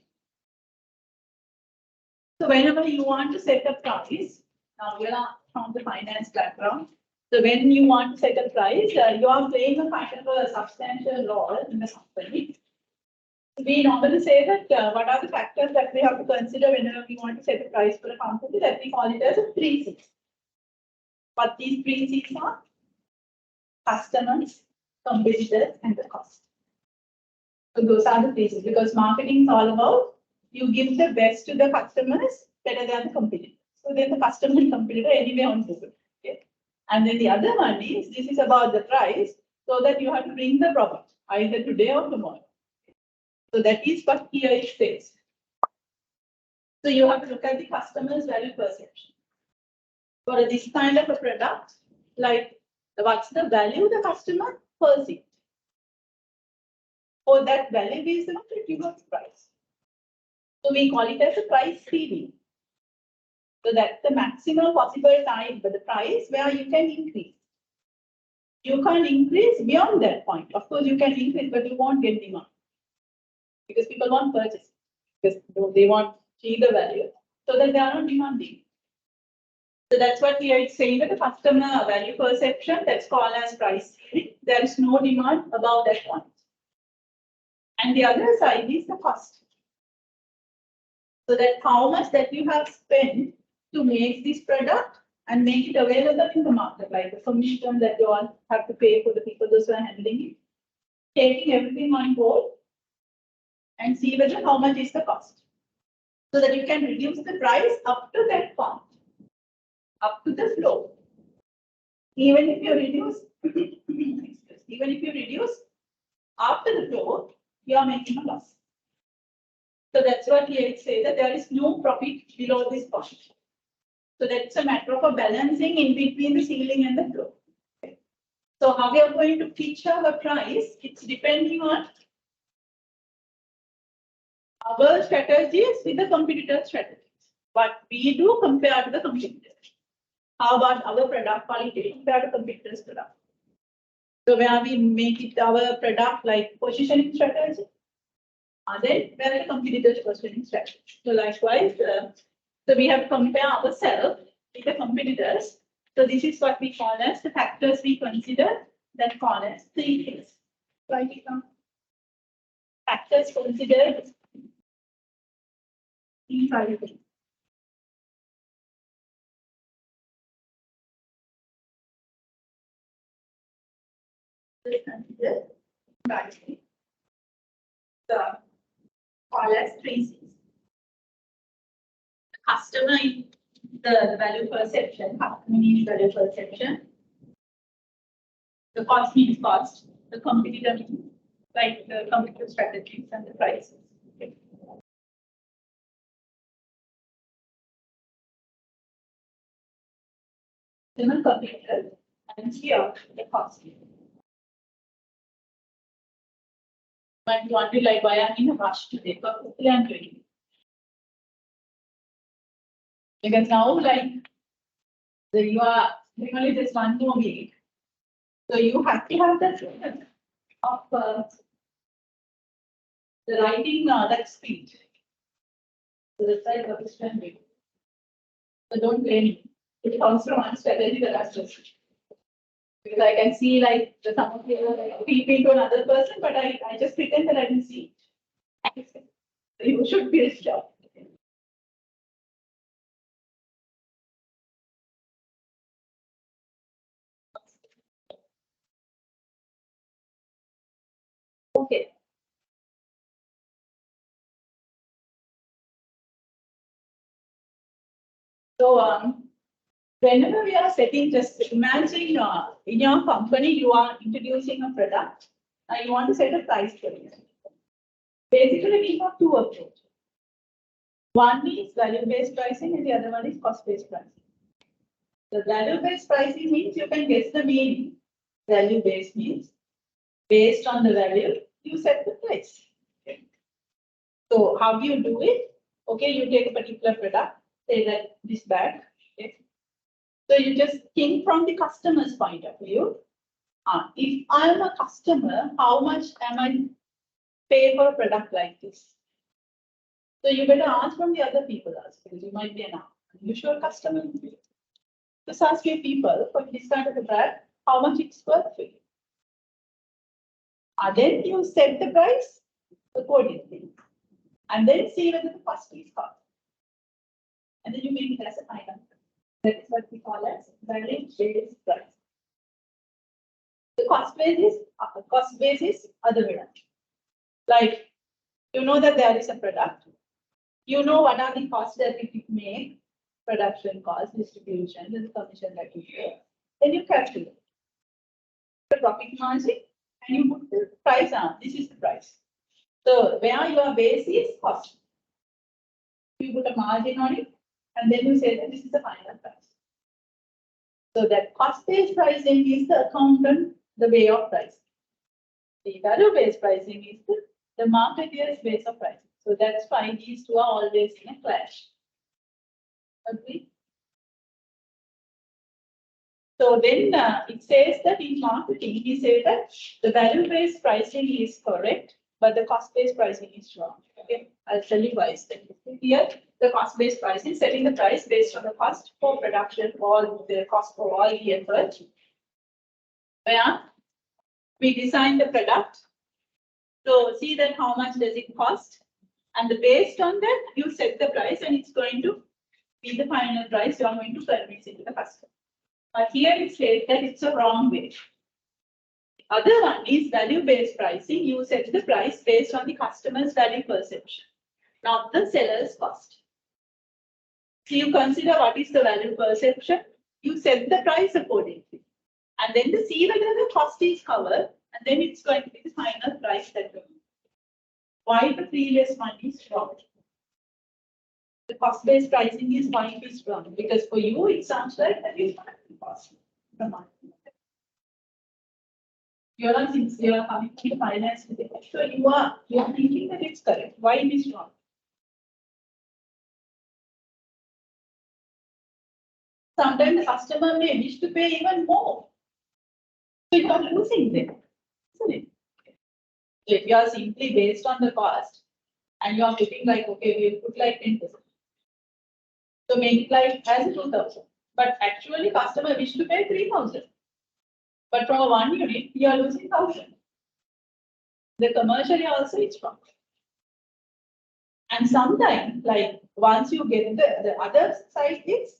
So whenever you want to set a price, now we are from the finance background. So when you want to set a price, you are playing a kind of a substantial role in the company. We normally say that what are the factors that we have to consider whenever we want to set a price for a company, that we call it as a 3 C's. But these 3 C's are customers, competitors, and the cost. So those are the 3 C's because marketing is all about you give the best to the customers better than the competitor. So then the customer and competitor anyway on Google. Okay? And then the other one is this is about the price, so that you have to bring the product either today or tomorrow. So that is what here it says. So you have to look at the customer's value perception. For this kind of a product, like what's the value the customer perceives? For that value is the given price. So we call it as a price ceiling. So that's the maximum possible time, but the price where you can increase. You can't increase beyond that point. Of course, you can increase, but you won't get demand because people won't purchase because they want cheaper value. So that they are not demanding. So that's what we are saying that the customer value perception, that's called as price ceiling. There is no demand above that point. And the other side is the cost. So that how much that you have spent to make this product and make it available in the market, like the commission that you all have to pay for the people those who are handling it, taking everything on board and see whether how much is the cost. So that you can reduce the price up to that point, up to the floor. Even if you reduce, after the floor, you are making a loss. So that's what here it says that there is no profit below this point. So that's a matter of a balancing in between the ceiling and the floor. Okay. So how we are going to pitch our price, it's depending on our strategies with the competitor strategies. What we do compared to the competitors. How about our product quality compared to competitors' product? So where we make it our product like positioning strategy, and then where the competitors' positioning strategy. So likewise, so we have to compare ourselves with the competitors. So this is what we call as the factors we consider that call as 3 things. Write it down. Factors considered 3 things. Consider pricing. So call as 3 C's. The customer in the value perception, customer means value perception. The cost means cost. The competitor means like the competitive strategies and the prices. Okay. Then the competitor and here the cost. But you wonder like why I'm in a rush today? Because I'm doing it. Because now like you are only just 1 more week. So you have to have that of the writing that speed. So that's why what is trending. So don't blame me. It comes from one strategy that I just because I can see like the some of you repeat to another person, but I just pretend that I didn't see it. So you should be this job. Okay. So whenever we are setting, just imagine in your company you are introducing a product and you want to set a price for it. Basically, we have 2 approaches. One is value-based pricing and the other one is cost-based pricing. The value-based pricing means you can guess the meaning. Value-based means based on the value, you set the price. Okay. So how do you do it? Okay, you take a particular product, say that this bag. Okay. So you just think from the customer's point of view. If I am a customer, how much am I pay for a product like this? So you better ask from the other people also, because you might be an unusual customer. Just ask your people for this kind of a bag, how much it's worth for you. Then you set the price accordingly. And then see whether the cost is covered. And then you make it as a final. That is what we call as value-based price. The cost base is other way around. Like, you know that there is a product. You know what are the costs that we make, production cost, distribution, and the commission that you pay. Then you calculate the profit margin and you put the price on. This is the price. So where your base is cost. You put a margin on it and then you say that this is the final price. So that cost-based pricing is the accountant, the way of pricing. The value-based pricing is the marketeer's base of pricing. So that's why these two are always in a clash. Agree? So then it says that in marketing, we say that the value-based pricing is correct, but the cost-based pricing is wrong. Okay, I'll tell you why. Here, the cost-based pricing, setting the price based on the cost for production or the cost for all the effort. Where we design the product. So see that how much does it cost, and based on that you set the price, and it's going to be the final price you are going to convince it to the customer. But here it says that it's a wrong way. The other one is value-based pricing. You set the price based on the customer's value perception, not the seller's cost. So you consider what is the value perception, you set the price accordingly. And then to see whether the cost is covered, and then it's going to be the final price that you need. Why the previous one is wrong? The cost-based pricing is why it is wrong. Because for you, it sounds like that is not the cost. You are not, since you are coming to finance, so you are thinking that it's correct. Why it is wrong? Sometimes the customer may wish to pay even more. So you are losing them, isn't it? So if you are simply based on the cost and you are putting like, okay, we'll put like 10%. So make it like as 2,000. But actually customer wish to pay 3,000. But from a 1 unit, you are losing 1,000. The commercially also is wrong. And sometimes, like once you get the other side is,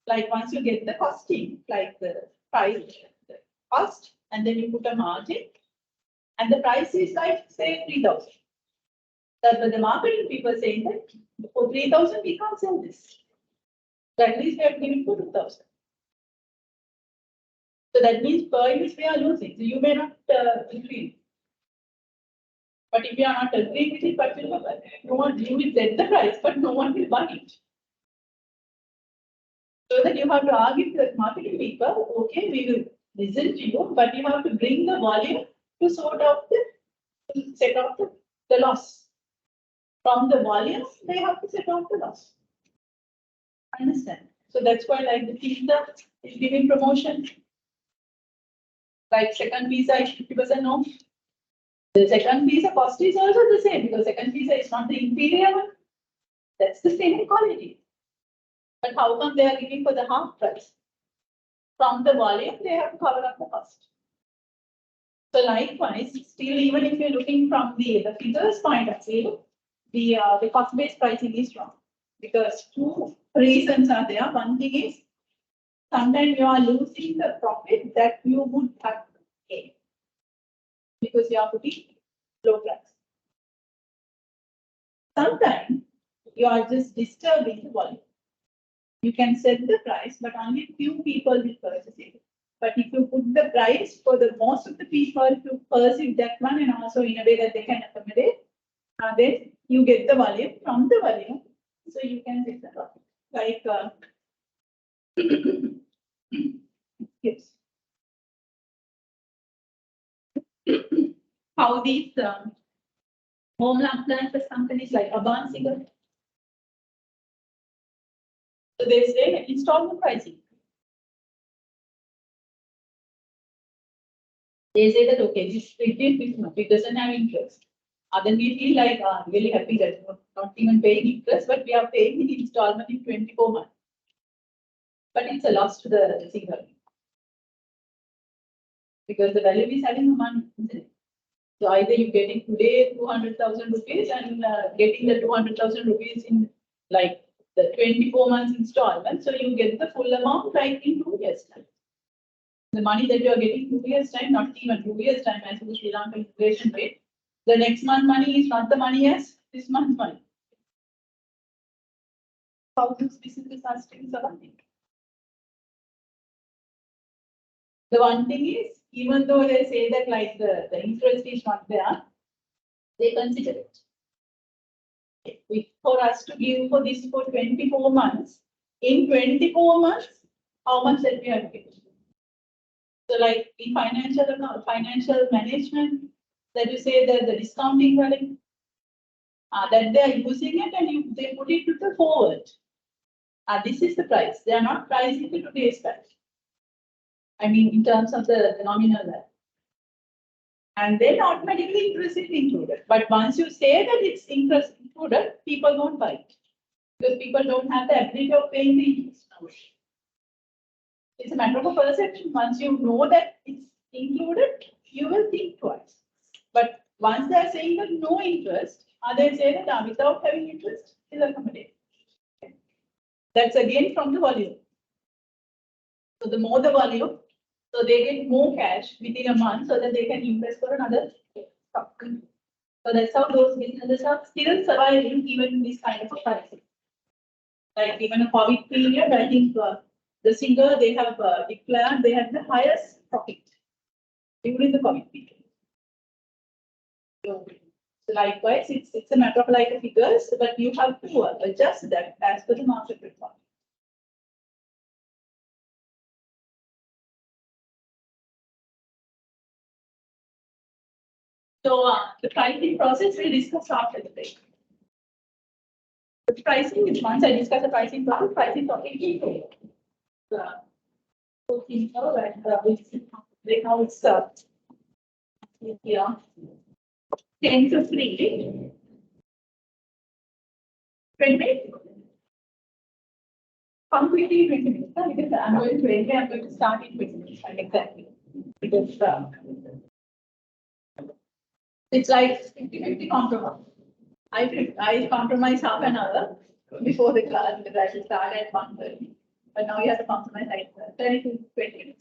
like once you get the costing, like the price, the cost, and then you put a margin, and the price is like say 3,000. But the marketing people saying that for 3,000 we can't sell this. So at least we have given for 2,000. So that means per unit we are losing. So you may not agree. But if you are not agreeing with it, but you will set the price, but no one will buy it. So that you have to argue with the marketing people, okay, we will listen to you, but you have to bring the volume to sort out set out the loss. From the volume, they have to set out the loss. Understand? So that's why like the pizza is giving promotion. Like second pizza is 50% off. The second pizza cost is also the same because second pizza is not the inferior one. That's the same quality. But how come they are giving for the half price? From the volume, they have to cover up the cost. So likewise, still even if you're looking from the figures point of view, the cost-based pricing is wrong. Because two reasons are there. One thing is, sometimes you are losing the profit that you would have gained because you are putting low price. Sometimes you are just disturbing the volume. You can set the price, but only few people will purchase it. But if you put the price for the most of the people to perceive that one and also in a way that they can accommodate, then you get the volume from the volume. So you can set the profit. Like yes. How these home appliances companies like Abansiga, so they say installment pricing. They say that okay, this it doesn't have interest. Then we feel like really happy that we're not even paying interest, but we are paying the installment in 24 months. But it's a loss to the single because the value is having the money, isn't it? So either you're getting today 200,000 rupees and getting the 200,000 rupees in like the 24 months installment. So you get the full amount like in 2 years time. The money that you are getting 2 years time, not even 2 years time as the Sri Lanka inflation rate. The next month money is not the money as this month's money. How those businesses are still surviving. The one thing is, even though they say that like the interest is not there, they consider it. For us to give for this for 24 months, in 24 months, how much that we have to give? So like in financial management, that you say that the discounting value, that they are using it and they put it to the forward. This is the price. They are not pricing it to today's price. I mean, in terms of the nominal value. And then automatically interest is included. But once you say that it's interest included, people don't buy it. Because people don't have the ability of paying the interest. It's a matter of a perception. Once you know that it's included, you will think twice. But once they are saying that no interest, they say that without having interest, is accommodated. That's again from the volume. So the more the volume, so they get more cash within a month so that they can invest for another stock. So that's how those businesses are still surviving even in this kind of a crisis. Like even a COVID period, I think the singer they have declared they had the highest profit during the COVID period. So likewise, it's a matter of like figures, but you have to adjust that as per the market requirement. So the pricing process we'll discuss after the break. The pricing is once I discuss the pricing process, pricing topic is over. people and we house here 10 to 3. 20. Come quickly 20 minutes, because I'm going to end, I'm going to start in 20 minutes. Exactly. Because it's like 50-50 compromise. I compromise half an hour before the class because I should start at 1:30. But now you have to compromise like 30 to 20 minutes.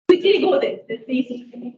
Quickly go there. It's easy.